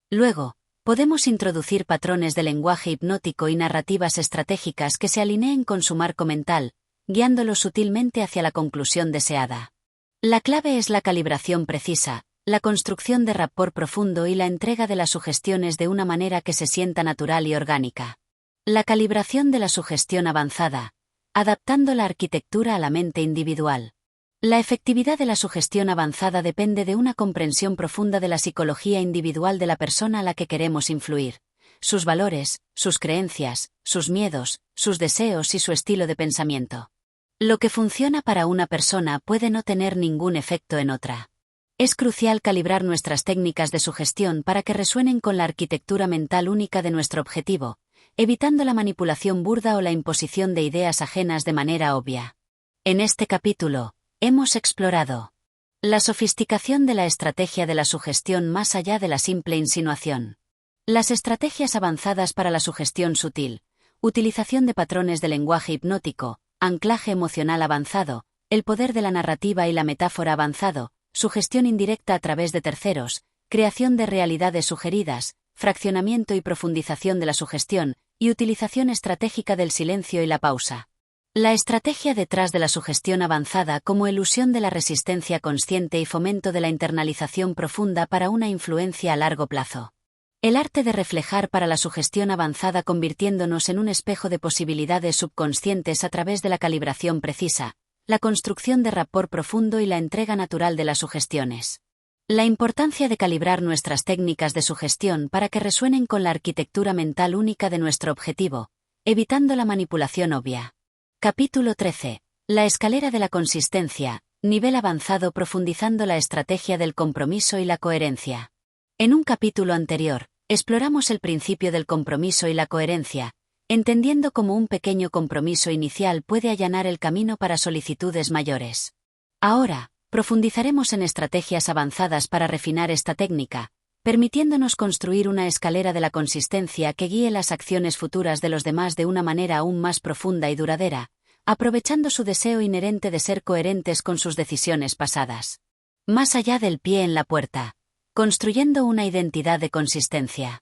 Luego, podemos introducir patrones de lenguaje hipnótico y narrativas estratégicas que se alineen con su marco mental, guiándolos sutilmente hacia la conclusión deseada. La clave es la calibración precisa, la construcción de rapport profundo y la entrega de las sugestiones de una manera que se sienta natural y orgánica. La calibración de la sugestión avanzada, adaptando la arquitectura a la mente individual. La efectividad de la sugestión avanzada depende de una comprensión profunda de la psicología individual de la persona a la que queremos influir, sus valores, sus creencias, sus miedos, sus deseos y su estilo de pensamiento. Lo que funciona para una persona puede no tener ningún efecto en otra. Es crucial calibrar nuestras técnicas de sugestión para que resuenen con la arquitectura mental única de nuestro objetivo, evitando la manipulación burda o la imposición de ideas ajenas de manera obvia. En este capítulo, hemos explorado la sofisticación de la estrategia de la sugestión más allá de la simple insinuación. Las estrategias avanzadas para la sugestión sutil, utilización de patrones de lenguaje hipnótico, anclaje emocional avanzado, el poder de la narrativa y la metáfora avanzado, sugestión indirecta a través de terceros, creación de realidades sugeridas, fraccionamiento y profundización de la sugestión, y utilización estratégica del silencio y la pausa. La estrategia detrás de la sugestión avanzada como elusión de la resistencia consciente y fomento de la internalización profunda para una influencia a largo plazo. El arte de reflejar para la sugestión avanzada convirtiéndonos en un espejo de posibilidades subconscientes a través de la calibración precisa, la construcción de rapport profundo y la entrega natural de las sugestiones. La importancia de calibrar nuestras técnicas de sugestión para que resuenen con la arquitectura mental única de nuestro objetivo, evitando la manipulación obvia. Capítulo 13. La escalera de la consistencia, nivel avanzado profundizando la estrategia del compromiso y la coherencia. En un capítulo anterior, exploramos el principio del compromiso y la coherencia, entendiendo cómo un pequeño compromiso inicial puede allanar el camino para solicitudes mayores. Ahora, profundizaremos en estrategias avanzadas para refinar esta técnica, permitiéndonos construir una escalera de la consistencia que guíe las acciones futuras de los demás de una manera aún más profunda y duradera, aprovechando su deseo inherente de ser coherentes con sus decisiones pasadas. Más allá del pie en la puerta, construyendo una identidad de consistencia.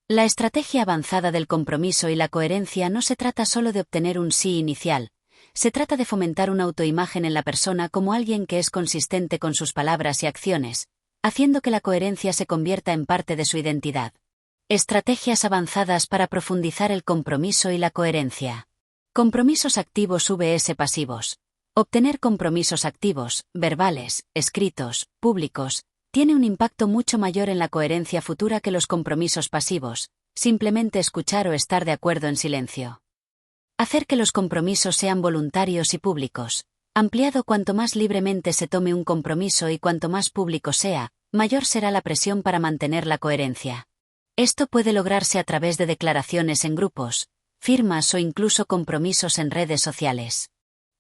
La estrategia avanzada del compromiso y la coherencia no se trata solo de obtener un sí inicial, se trata de fomentar una autoimagen en la persona como alguien que es consistente con sus palabras y acciones, haciendo que la coherencia se convierta en parte de su identidad. Estrategias avanzadas para profundizar el compromiso y la coherencia. Compromisos activos vs pasivos. Obtener compromisos activos, verbales, escritos, públicos, tiene un impacto mucho mayor en la coherencia futura que los compromisos pasivos, simplemente escuchar o estar de acuerdo en silencio. Hacer que los compromisos sean voluntarios y públicos. Ampliado cuanto más libremente se tome un compromiso y cuanto más público sea, mayor será la presión para mantener la coherencia. Esto puede lograrse a través de declaraciones en grupos, firmas o incluso compromisos en redes sociales.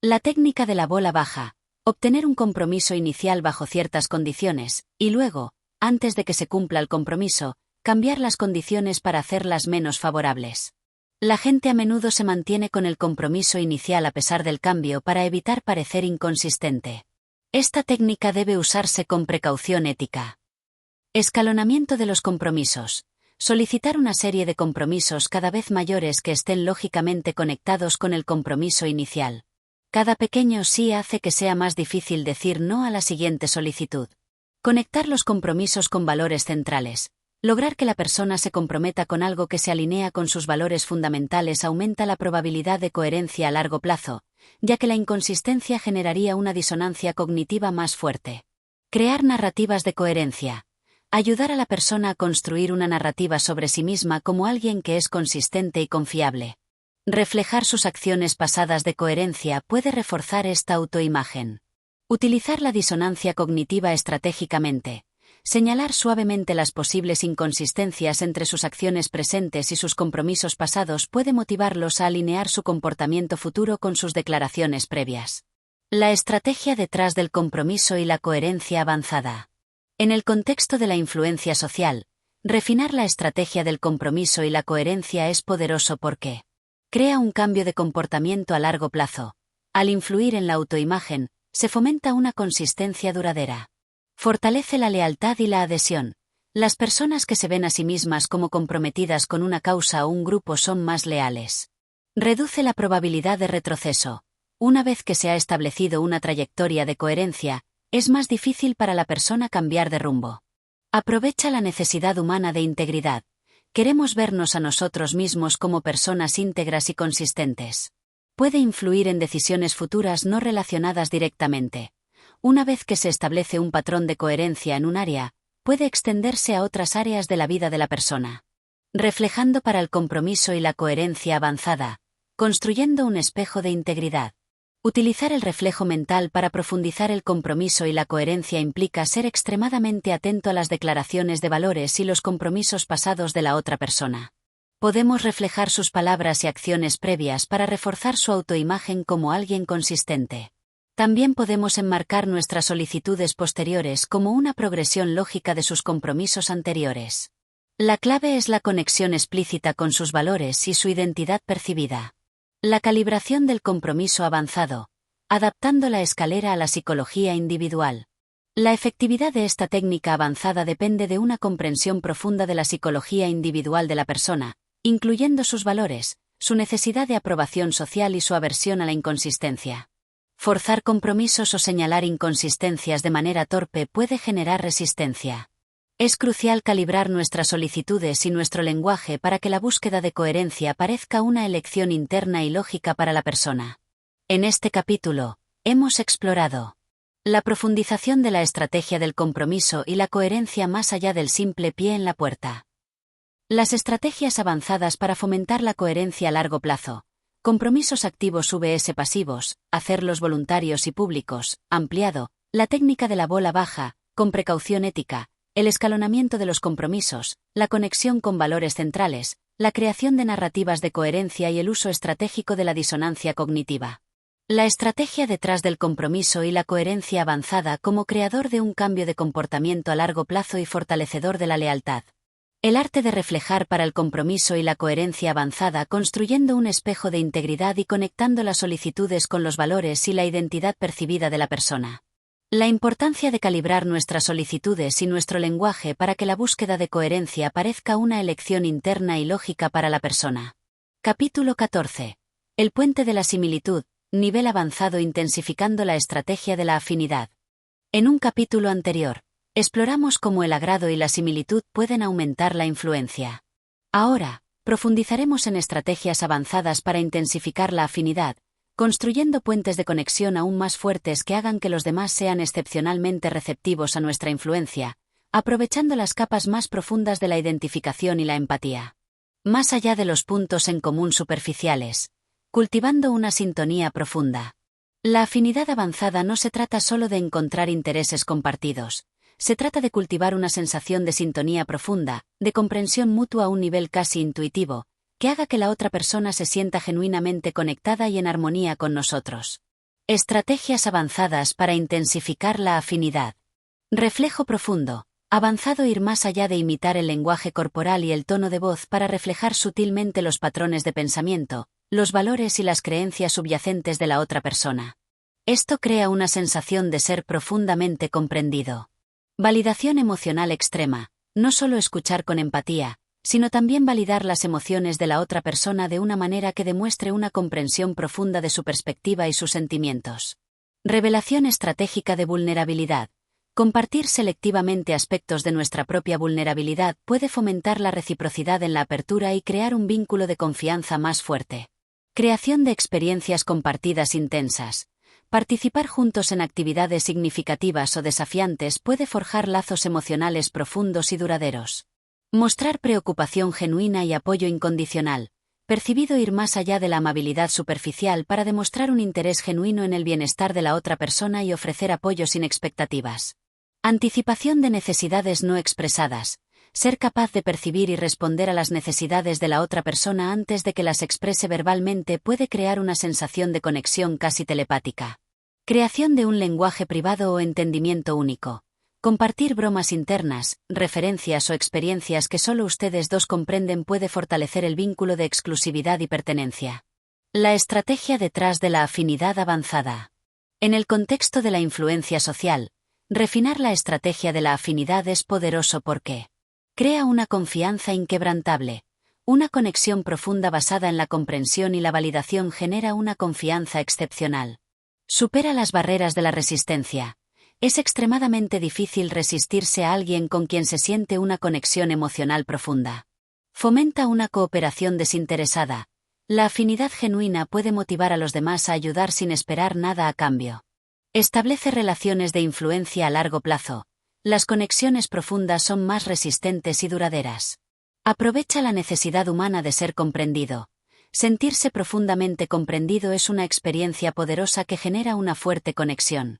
La técnica de la bola baja. Obtener un compromiso inicial bajo ciertas condiciones, y luego, antes de que se cumpla el compromiso, cambiar las condiciones para hacerlas menos favorables. La gente a menudo se mantiene con el compromiso inicial a pesar del cambio para evitar parecer inconsistente. Esta técnica debe usarse con precaución ética. Escalonamiento de los compromisos. Solicitar una serie de compromisos cada vez mayores que estén lógicamente conectados con el compromiso inicial. Cada pequeño sí hace que sea más difícil decir no a la siguiente solicitud. Conectar los compromisos con valores centrales. Lograr que la persona se comprometa con algo que se alinea con sus valores fundamentales aumenta la probabilidad de coherencia a largo plazo, ya que la inconsistencia generaría una disonancia cognitiva más fuerte. Crear narrativas de coherencia. Ayudar a la persona a construir una narrativa sobre sí misma como alguien que es consistente y confiable. Reflejar sus acciones pasadas de coherencia puede reforzar esta autoimagen. Utilizar la disonancia cognitiva estratégicamente. Señalar suavemente las posibles inconsistencias entre sus acciones presentes y sus compromisos pasados puede motivarlos a alinear su comportamiento futuro con sus declaraciones previas. La estrategia detrás del compromiso y la coherencia avanzada. En el contexto de la influencia social, Refinar la estrategia del compromiso y la coherencia es poderoso porque crea un cambio de comportamiento a largo plazo. Al influir en la autoimagen, se fomenta una consistencia duradera. Fortalece la lealtad y la adhesión. Las personas que se ven a sí mismas como comprometidas con una causa o un grupo son más leales. Reduce la probabilidad de retroceso. Una vez que se ha establecido una trayectoria de coherencia, es más difícil para la persona cambiar de rumbo. Aprovecha la necesidad humana de integridad. Queremos vernos a nosotros mismos como personas íntegras y consistentes. Puede influir en decisiones futuras no relacionadas directamente. Una vez que se establece un patrón de coherencia en un área, puede extenderse a otras áreas de la vida de la persona. Reflejando para el compromiso y la coherencia avanzada, construyendo un espejo de integridad. Utilizar el reflejo mental para profundizar el compromiso y la coherencia implica ser extremadamente atento a las declaraciones de valores y los compromisos pasados de la otra persona. Podemos reflejar sus palabras y acciones previas para reforzar su autoimagen como alguien consistente. También podemos enmarcar nuestras solicitudes posteriores como una progresión lógica de sus compromisos anteriores. La clave es la conexión explícita con sus valores y su identidad percibida. La calibración del compromiso avanzado, adaptando la escalera a la psicología individual. La efectividad de esta técnica avanzada depende de una comprensión profunda de la psicología individual de la persona, incluyendo sus valores, su necesidad de aprobación social y su aversión a la inconsistencia. Forzar compromisos o señalar inconsistencias de manera torpe puede generar resistencia. Es crucial calibrar nuestras solicitudes y nuestro lenguaje para que la búsqueda de coherencia parezca una elección interna y lógica para la persona. En este capítulo, hemos explorado la profundización de la estrategia del compromiso y la coherencia más allá del simple pie en la puerta. Las estrategias avanzadas para fomentar la coherencia a largo plazo. Compromisos activos vs pasivos, hacerlos voluntarios y públicos, ampliado, la técnica de la bola baja, con precaución ética, el escalonamiento de los compromisos, la conexión con valores centrales, la creación de narrativas de coherencia y el uso estratégico de la disonancia cognitiva. La estrategia detrás del compromiso y la coherencia avanzada como creador de un cambio de comportamiento a largo plazo y fortalecedor de la lealtad. El arte de reflejar para el compromiso y la coherencia avanzada construyendo un espejo de integridad y conectando las solicitudes con los valores y la identidad percibida de la persona. La importancia de calibrar nuestras solicitudes y nuestro lenguaje para que la búsqueda de coherencia parezca una elección interna y lógica para la persona. Capítulo 14. El puente de la similitud, nivel avanzado intensificando la estrategia de la afinidad. En un capítulo anterior, exploramos cómo el agrado y la similitud pueden aumentar la influencia. Ahora, profundizaremos en estrategias avanzadas para intensificar la afinidad, construyendo puentes de conexión aún más fuertes que hagan que los demás sean excepcionalmente receptivos a nuestra influencia, aprovechando las capas más profundas de la identificación y la empatía. Más allá de los puntos en común superficiales, cultivando una sintonía profunda. La afinidad avanzada no se trata solo de encontrar intereses compartidos, se trata de cultivar una sensación de sintonía profunda, de comprensión mutua a un nivel casi intuitivo, que haga que la otra persona se sienta genuinamente conectada y en armonía con nosotros. Estrategias avanzadas para intensificar la afinidad. Reflejo profundo. Avanzado ir más allá de imitar el lenguaje corporal y el tono de voz para reflejar sutilmente los patrones de pensamiento, los valores y las creencias subyacentes de la otra persona. Esto crea una sensación de ser profundamente comprendido. Validación emocional extrema. No solo escuchar con empatía, sino también validar las emociones de la otra persona de una manera que demuestre una comprensión profunda de su perspectiva y sus sentimientos. Revelación estratégica de vulnerabilidad. Compartir selectivamente aspectos de nuestra propia vulnerabilidad puede fomentar la reciprocidad en la apertura y crear un vínculo de confianza más fuerte. Creación de experiencias compartidas intensas. Participar juntos en actividades significativas o desafiantes puede forjar lazos emocionales profundos y duraderos. Mostrar preocupación genuina y apoyo incondicional. Percibido ir más allá de la amabilidad superficial para demostrar un interés genuino en el bienestar de la otra persona y ofrecer apoyo sin expectativas. Anticipación de necesidades no expresadas. Ser capaz de percibir y responder a las necesidades de la otra persona antes de que las exprese verbalmente puede crear una sensación de conexión casi telepática. Creación de un lenguaje privado o entendimiento único. Compartir bromas internas, referencias o experiencias que solo ustedes dos comprenden puede fortalecer el vínculo de exclusividad y pertenencia. La estrategia detrás de la afinidad avanzada. En el contexto de la influencia social, refinar la estrategia de la afinidad es poderoso porque crea una confianza inquebrantable. Una conexión profunda basada en la comprensión y la validación genera una confianza excepcional. Supera las barreras de la resistencia. Es extremadamente difícil resistirse a alguien con quien se siente una conexión emocional profunda. Fomenta una cooperación desinteresada. La afinidad genuina puede motivar a los demás a ayudar sin esperar nada a cambio. Establece relaciones de influencia a largo plazo. Las conexiones profundas son más resistentes y duraderas. Aprovecha la necesidad humana de ser comprendido. Sentirse profundamente comprendido es una experiencia poderosa que genera una fuerte conexión.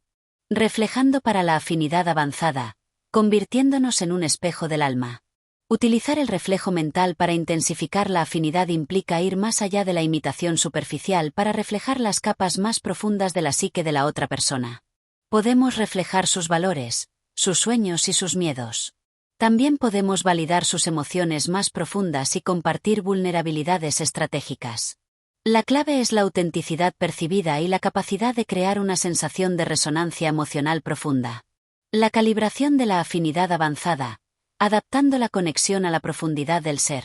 Reflejando para la afinidad avanzada, convirtiéndonos en un espejo del alma. Utilizar el reflejo mental para intensificar la afinidad implica ir más allá de la imitación superficial para reflejar las capas más profundas de la psique de la otra persona. Podemos reflejar sus valores, sus sueños y sus miedos. También podemos validar sus emociones más profundas y compartir vulnerabilidades estratégicas. La clave es la autenticidad percibida y la capacidad de crear una sensación de resonancia emocional profunda. La calibración de la afinidad avanzada, adaptando la conexión a la profundidad del ser.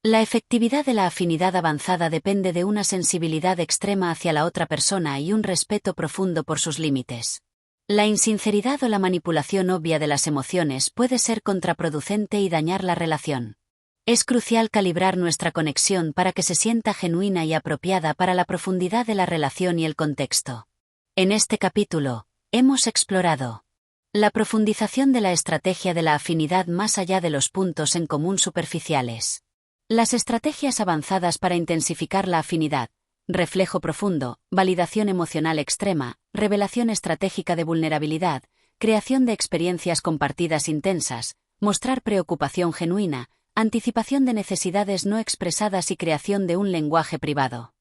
La efectividad de la afinidad avanzada depende de una sensibilidad extrema hacia la otra persona y un respeto profundo por sus límites. La insinceridad o la manipulación obvia de las emociones puede ser contraproducente y dañar la relación. Es crucial calibrar nuestra conexión para que se sienta genuina y apropiada para la profundidad de la relación y el contexto. En este capítulo, hemos explorado la profundización de la estrategia de la afinidad más allá de los puntos en común superficiales. Las estrategias avanzadas para intensificar la afinidad: reflejo profundo, validación emocional extrema, revelación estratégica de vulnerabilidad, creación de experiencias compartidas intensas, mostrar preocupación genuina, anticipación de necesidades no expresadas y creación de un lenguaje privado.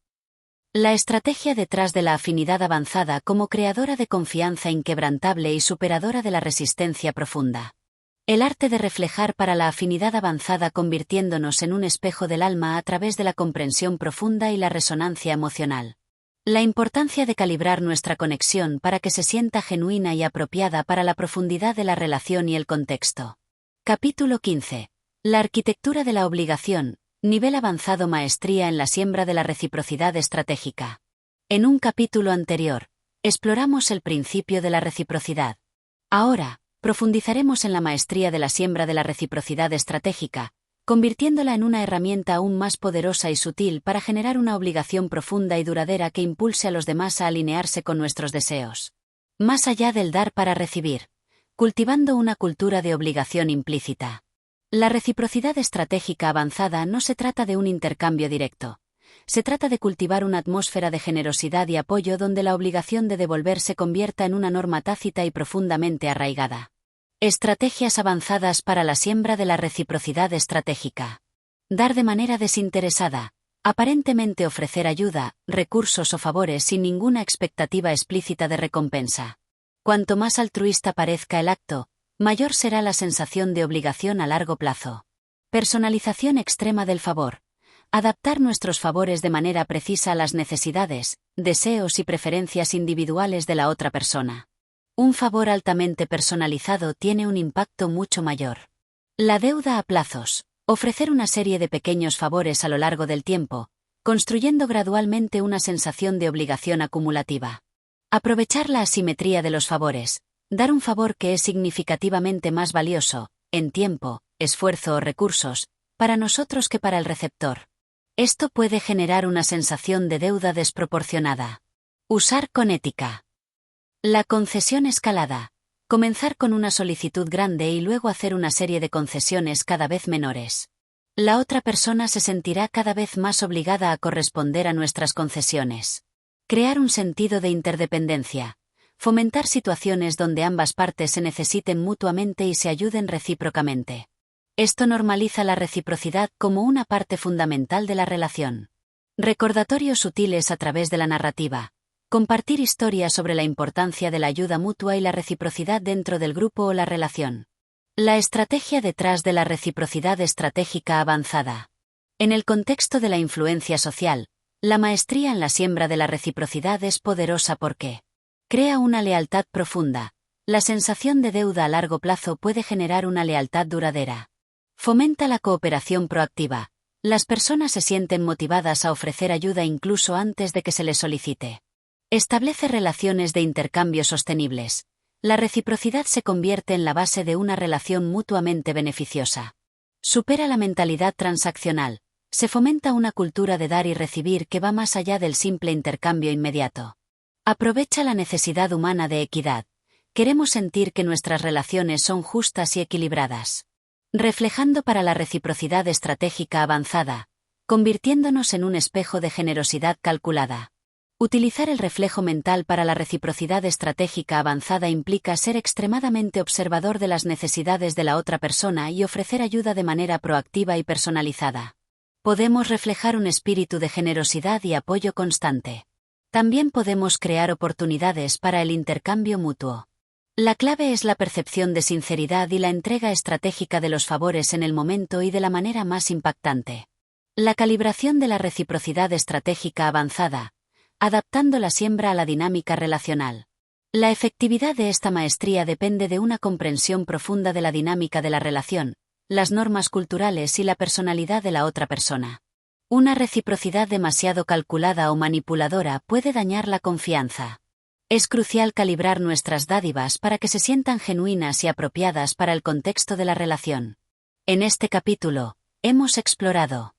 La estrategia detrás de la afinidad avanzada como creadora de confianza inquebrantable y superadora de la resistencia profunda. El arte de reflejar para la afinidad avanzada convirtiéndonos en un espejo del alma a través de la comprensión profunda y la resonancia emocional. La importancia de calibrar nuestra conexión para que se sienta genuina y apropiada para la profundidad de la relación y el contexto. Capítulo 15. La arquitectura de la obligación, nivel avanzado: maestría en la siembra de la reciprocidad estratégica. En un capítulo anterior, exploramos el principio de la reciprocidad. Ahora, profundizaremos en la maestría de la siembra de la reciprocidad estratégica, convirtiéndola en una herramienta aún más poderosa y sutil para generar una obligación profunda y duradera que impulse a los demás a alinearse con nuestros deseos. Más allá del dar para recibir, cultivando una cultura de obligación implícita. La reciprocidad estratégica avanzada no se trata de un intercambio directo. Se trata de cultivar una atmósfera de generosidad y apoyo donde la obligación de devolver se convierta en una norma tácita y profundamente arraigada. Estrategias avanzadas para la siembra de la reciprocidad estratégica. Dar de manera desinteresada. Aparentemente ofrecer ayuda, recursos o favores sin ninguna expectativa explícita de recompensa. Cuanto más altruista parezca el acto, mayor será la sensación de obligación a largo plazo. Personalización extrema del favor. Adaptar nuestros favores de manera precisa a las necesidades, deseos y preferencias individuales de la otra persona. Un favor altamente personalizado tiene un impacto mucho mayor. La deuda a plazos. Ofrecer una serie de pequeños favores a lo largo del tiempo, construyendo gradualmente una sensación de obligación acumulativa. Aprovechar la asimetría de los favores. Dar un favor que es significativamente más valioso, en tiempo, esfuerzo o recursos, para nosotros que para el receptor. Esto puede generar una sensación de deuda desproporcionada. Usar con ética. La concesión escalada. Comenzar con una solicitud grande y luego hacer una serie de concesiones cada vez menores. La otra persona se sentirá cada vez más obligada a corresponder a nuestras concesiones. Crear un sentido de interdependencia. Fomentar situaciones donde ambas partes se necesiten mutuamente y se ayuden recíprocamente. Esto normaliza la reciprocidad como una parte fundamental de la relación. Recordatorios sutiles a través de la narrativa. Compartir historias sobre la importancia de la ayuda mutua y la reciprocidad dentro del grupo o la relación. La estrategia detrás de la reciprocidad estratégica avanzada. En el contexto de la influencia social, la maestría en la siembra de la reciprocidad es poderosa porque crea una lealtad profunda. La sensación de deuda a largo plazo puede generar una lealtad duradera. Fomenta la cooperación proactiva. Las personas se sienten motivadas a ofrecer ayuda incluso antes de que se les solicite. Establece relaciones de intercambio sostenibles. La reciprocidad se convierte en la base de una relación mutuamente beneficiosa. Supera la mentalidad transaccional. Se fomenta una cultura de dar y recibir que va más allá del simple intercambio inmediato. Aprovecha la necesidad humana de equidad. Queremos sentir que nuestras relaciones son justas y equilibradas. Reflejando para la reciprocidad estratégica avanzada, convirtiéndonos en un espejo de generosidad calculada. Utilizar el reflejo mental para la reciprocidad estratégica avanzada implica ser extremadamente observador de las necesidades de la otra persona y ofrecer ayuda de manera proactiva y personalizada. Podemos reflejar un espíritu de generosidad y apoyo constante. También podemos crear oportunidades para el intercambio mutuo. La clave es la percepción de sinceridad y la entrega estratégica de los favores en el momento y de la manera más impactante. La calibración de la reciprocidad estratégica avanzada, adaptando la siembra a la dinámica relacional. La efectividad de esta maestría depende de una comprensión profunda de la dinámica de la relación, las normas culturales y la personalidad de la otra persona. Una reciprocidad demasiado calculada o manipuladora puede dañar la confianza. Es crucial calibrar nuestras dádivas para que se sientan genuinas y apropiadas para el contexto de la relación. En este capítulo, hemos explorado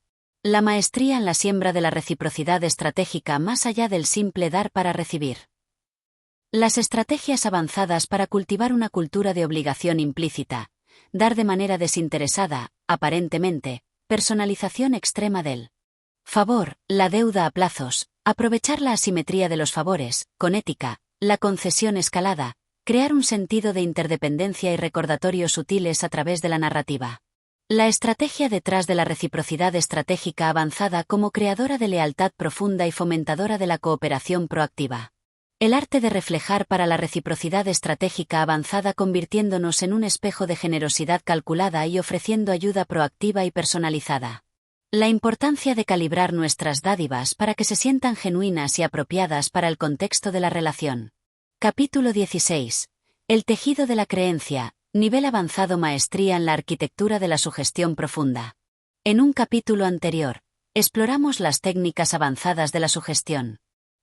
la maestría en la siembra de la reciprocidad estratégica más allá del simple dar para recibir. Las estrategias avanzadas para cultivar una cultura de obligación implícita, dar de manera desinteresada, aparentemente, personalización extrema del favor, la deuda a plazos, aprovechar la asimetría de los favores, con ética, la concesión escalada, crear un sentido de interdependencia y recordatorios sutiles a través de la narrativa. La estrategia detrás de la reciprocidad estratégica avanzada como creadora de lealtad profunda y fomentadora de la cooperación proactiva. El arte de reflejar para la reciprocidad estratégica avanzada convirtiéndonos en un espejo de generosidad calculada y ofreciendo ayuda proactiva y personalizada. La importancia de calibrar nuestras dádivas para que se sientan genuinas y apropiadas para el contexto de la relación. Capítulo 16. El tejido de la creencia. Nivel avanzado maestría en la arquitectura de la sugestión profunda. En un capítulo anterior, exploramos las técnicas avanzadas de la sugestión.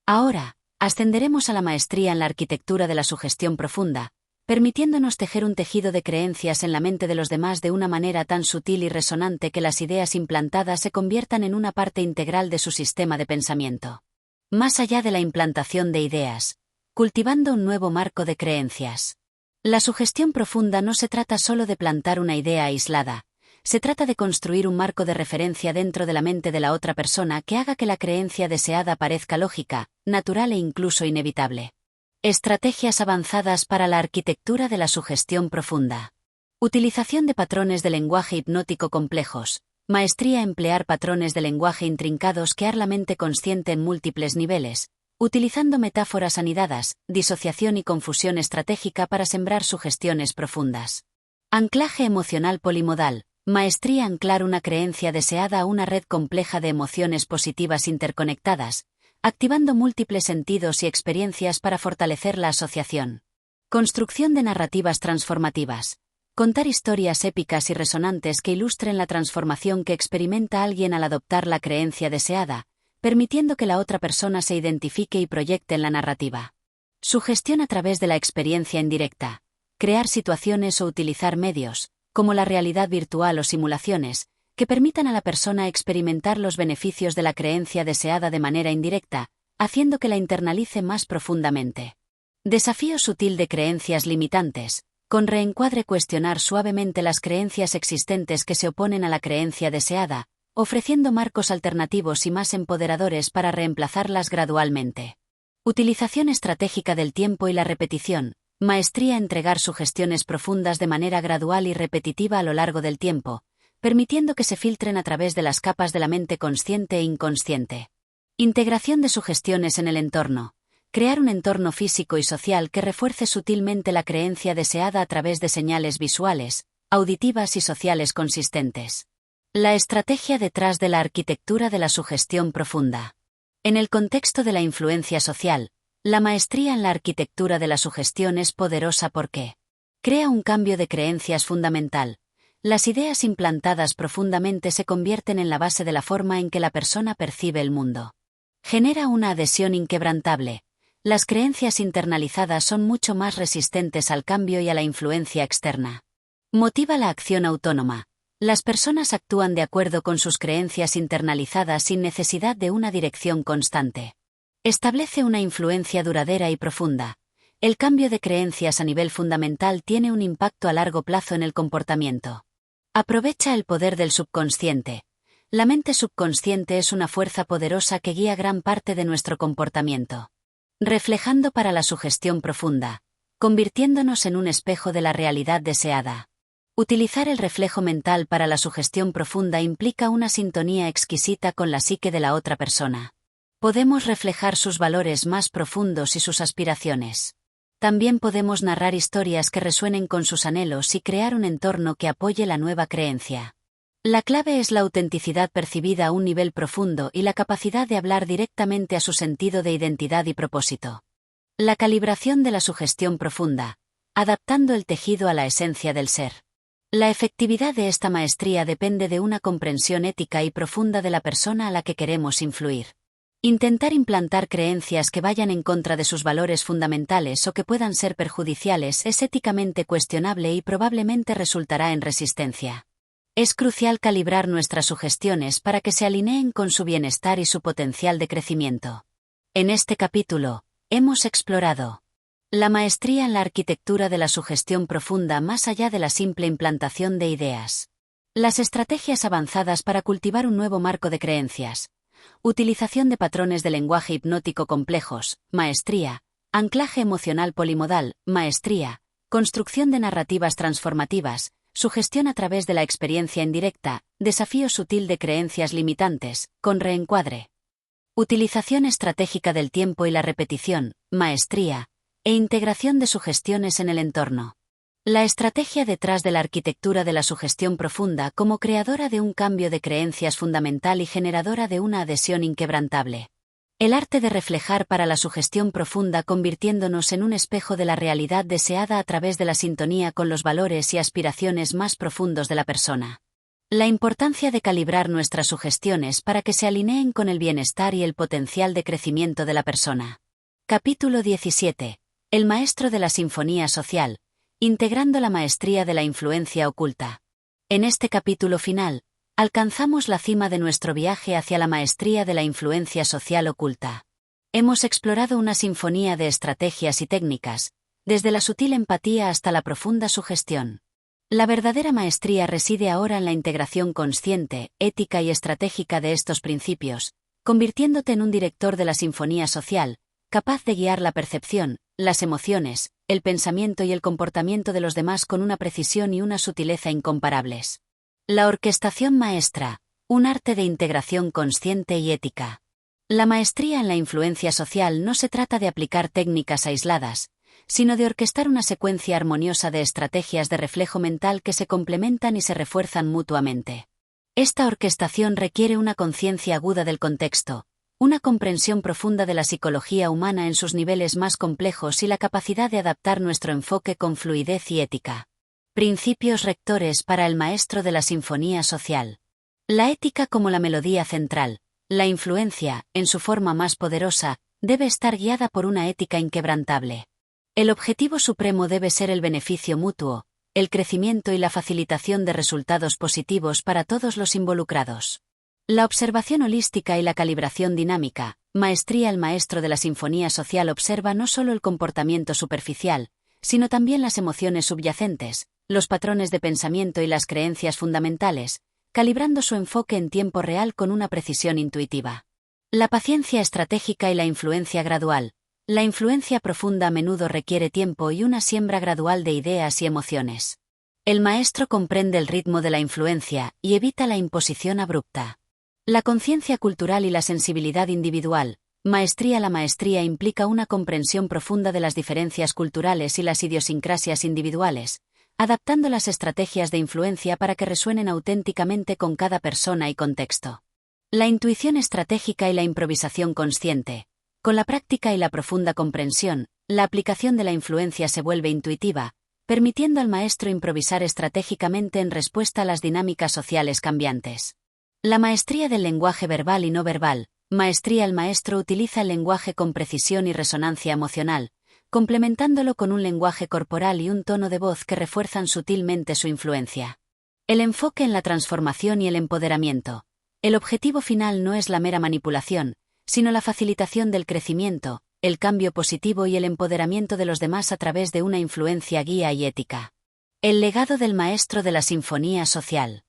Ahora, ascenderemos a la maestría en la arquitectura de la sugestión profunda, permitiéndonos tejer un tejido de creencias en la mente de los demás de una manera tan sutil y resonante que las ideas implantadas se conviertan en una parte integral de su sistema de pensamiento. Más allá de la implantación de ideas, cultivando un nuevo marco de creencias. La sugestión profunda no se trata solo de plantar una idea aislada, se trata de construir un marco de referencia dentro de la mente de la otra persona que haga que la creencia deseada parezca lógica, natural e incluso inevitable. Estrategias avanzadas para la arquitectura de la sugestión profunda. Utilización de patrones de lenguaje hipnótico complejos. Maestría emplear patrones de lenguaje intrincados que la mente consciente en múltiples niveles, utilizando metáforas anidadas, disociación y confusión estratégica para sembrar sugestiones profundas. Anclaje emocional polimodal. Maestría anclar una creencia deseada a una red compleja de emociones positivas interconectadas, activando múltiples sentidos y experiencias para fortalecer la asociación. Construcción de narrativas transformativas. Contar historias épicas y resonantes que ilustren la transformación que experimenta alguien al adoptar la creencia deseada, permitiendo que la otra persona se identifique y proyecte en la narrativa. Sugestión a través de la experiencia indirecta. Crear situaciones o utilizar medios, como la realidad virtual o simulaciones, que permitan a la persona experimentar los beneficios de la creencia deseada de manera indirecta, haciendo que la internalice más profundamente. Desafío sutil de creencias limitantes. Con reencuadre cuestionar suavemente las creencias existentes que se oponen a la creencia deseada, ofreciendo marcos alternativos y más empoderadores para reemplazarlas gradualmente. Utilización estratégica del tiempo y la repetición. Maestría entregar sugestiones profundas de manera gradual y repetitiva a lo largo del tiempo, permitiendo que se filtren a través de las capas de la mente consciente e inconsciente. Integración de sugestiones en el entorno. crear un entorno físico y social que refuerce sutilmente la creencia deseada a través de señales visuales, auditivas y sociales consistentes. La estrategia detrás de la arquitectura de la sugestión profunda. En el contexto de la influencia social, la maestría en la arquitectura de la sugestión es poderosa porque crea un cambio de creencias fundamental. Las ideas implantadas profundamente se convierten en la base de la forma en que la persona percibe el mundo. Genera una adhesión inquebrantable. Las creencias internalizadas son mucho más resistentes al cambio y a la influencia externa. Motiva la acción autónoma. Las personas actúan de acuerdo con sus creencias internalizadas sin necesidad de una dirección constante. Establece una influencia duradera y profunda. El cambio de creencias a nivel fundamental tiene un impacto a largo plazo en el comportamiento. Aprovecha el poder del subconsciente. La mente subconsciente es una fuerza poderosa que guía gran parte de nuestro comportamiento. Reflejando para la sugestión profunda, convirtiéndonos en un espejo de la realidad deseada. Utilizar el reflejo mental para la sugestión profunda implica una sintonía exquisita con la psique de la otra persona. Podemos reflejar sus valores más profundos y sus aspiraciones. También podemos narrar historias que resuenen con sus anhelos y crear un entorno que apoye la nueva creencia. La clave es la autenticidad percibida a un nivel profundo y la capacidad de hablar directamente a su sentido de identidad y propósito. La calibración de la sugestión profunda, adaptando el tejido a la esencia del ser. La efectividad de esta maestría depende de una comprensión ética y profunda de la persona a la que queremos influir. Intentar implantar creencias que vayan en contra de sus valores fundamentales o que puedan ser perjudiciales es éticamente cuestionable y probablemente resultará en resistencia. Es crucial calibrar nuestras sugestiones para que se alineen con su bienestar y su potencial de crecimiento. En este capítulo, hemos explorado la maestría en la arquitectura de la sugestión profunda más allá de la simple implantación de ideas. Las estrategias avanzadas para cultivar un nuevo marco de creencias. Utilización de patrones de lenguaje hipnótico complejos, maestría. Anclaje emocional polimodal, maestría. Construcción de narrativas transformativas. Sugestión a través de la experiencia indirecta, desafío sutil de creencias limitantes, con reencuadre. Utilización estratégica del tiempo y la repetición, maestría, e integración de sugestiones en el entorno. La estrategia detrás de la arquitectura de la sugestión profunda como creadora de un cambio de creencias fundamental y generadora de una adhesión inquebrantable. El arte de reflejar para la sugestión profunda convirtiéndonos en un espejo de la realidad deseada a través de la sintonía con los valores y aspiraciones más profundos de la persona. La importancia de calibrar nuestras sugestiones para que se alineen con el bienestar y el potencial de crecimiento de la persona. Capítulo 17. El maestro de la sinfonía social, integrando la maestría de la influencia oculta. En este capítulo final, alcanzamos la cima de nuestro viaje hacia la maestría de la influencia social oculta. Hemos explorado una sinfonía de estrategias y técnicas, desde la sutil empatía hasta la profunda sugestión. La verdadera maestría reside ahora en la integración consciente, ética y estratégica de estos principios, convirtiéndote en un director de la sinfonía social, capaz de guiar la percepción, las emociones, el pensamiento y el comportamiento de los demás con una precisión y una sutileza incomparables. La orquestación maestra, un arte de integración consciente y ética. La maestría en la influencia social no se trata de aplicar técnicas aisladas, sino de orquestar una secuencia armoniosa de estrategias de reflejo mental que se complementan y se refuerzan mutuamente. Esta orquestación requiere una conciencia aguda del contexto, una comprensión profunda de la psicología humana en sus niveles más complejos y la capacidad de adaptar nuestro enfoque con fluidez y ética. Principios rectores para el maestro de la sinfonía social. La ética como la melodía central. La influencia, en su forma más poderosa, debe estar guiada por una ética inquebrantable. El objetivo supremo debe ser el beneficio mutuo, el crecimiento y la facilitación de resultados positivos para todos los involucrados. La observación holística y la calibración dinámica. Maestría. El maestro de la sinfonía social observa no solo el comportamiento superficial, sino también las emociones subyacentes, los patrones de pensamiento y las creencias fundamentales, calibrando su enfoque en tiempo real con una precisión intuitiva. La paciencia estratégica y la influencia gradual. La influencia profunda a menudo requiere tiempo y una siembra gradual de ideas y emociones. El maestro comprende el ritmo de la influencia y evita la imposición abrupta. La conciencia cultural y la sensibilidad individual. Maestría. La maestría implica una comprensión profunda de las diferencias culturales y las idiosincrasias individuales, adaptando las estrategias de influencia para que resuenen auténticamente con cada persona y contexto. La intuición estratégica y la improvisación consciente. Con la práctica y la profunda comprensión, la aplicación de la influencia se vuelve intuitiva, permitiendo al maestro improvisar estratégicamente en respuesta a las dinámicas sociales cambiantes. La maestría del lenguaje verbal y no verbal. Maestría. El maestro utiliza el lenguaje con precisión y resonancia emocional, complementándolo con un lenguaje corporal y un tono de voz que refuerzan sutilmente su influencia. El enfoque en la transformación y el empoderamiento. El objetivo final no es la mera manipulación, sino la facilitación del crecimiento, el cambio positivo y el empoderamiento de los demás a través de una influencia guía y ética. El legado del maestro de la sinfonía social.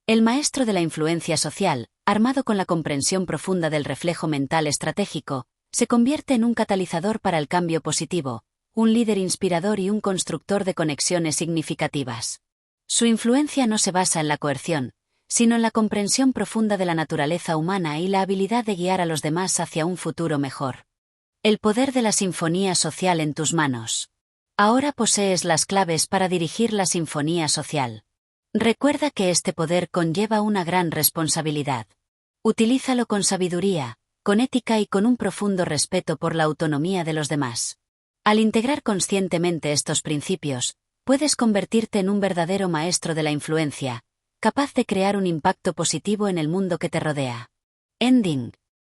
El maestro de la influencia social, armado con la comprensión profunda del reflejo mental estratégico, se convierte en un catalizador para el cambio positivo, un líder inspirador y un constructor de conexiones significativas. Su influencia no se basa en la coerción, sino en la comprensión profunda de la naturaleza humana y la habilidad de guiar a los demás hacia un futuro mejor. El poder de la sinfonía social en tus manos. Ahora posees las claves para dirigir la sinfonía social. Recuerda que este poder conlleva una gran responsabilidad. Utilízalo con sabiduría, con ética y con un profundo respeto por la autonomía de los demás. Al integrar conscientemente estos principios, puedes convertirte en un verdadero maestro de la influencia, capaz de crear un impacto positivo en el mundo que te rodea. Ending.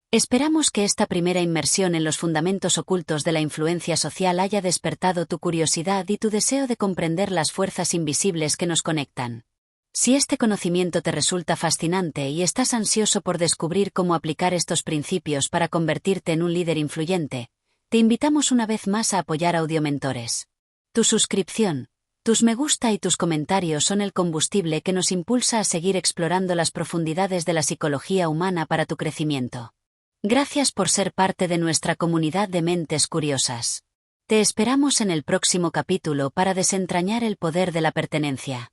Esperamos que esta primera inmersión en los fundamentos ocultos de la influencia social haya despertado tu curiosidad y tu deseo de comprender las fuerzas invisibles que nos conectan. Si este conocimiento te resulta fascinante y estás ansioso por descubrir cómo aplicar estos principios para convertirte en un líder influyente, te invitamos una vez más a apoyar Audiomentores. Tu suscripción, tus me gusta y tus comentarios son el combustible que nos impulsa a seguir explorando las profundidades de la psicología humana para tu crecimiento. Gracias por ser parte de nuestra comunidad de mentes curiosas. Te esperamos en el próximo capítulo para desentrañar el poder de la pertenencia.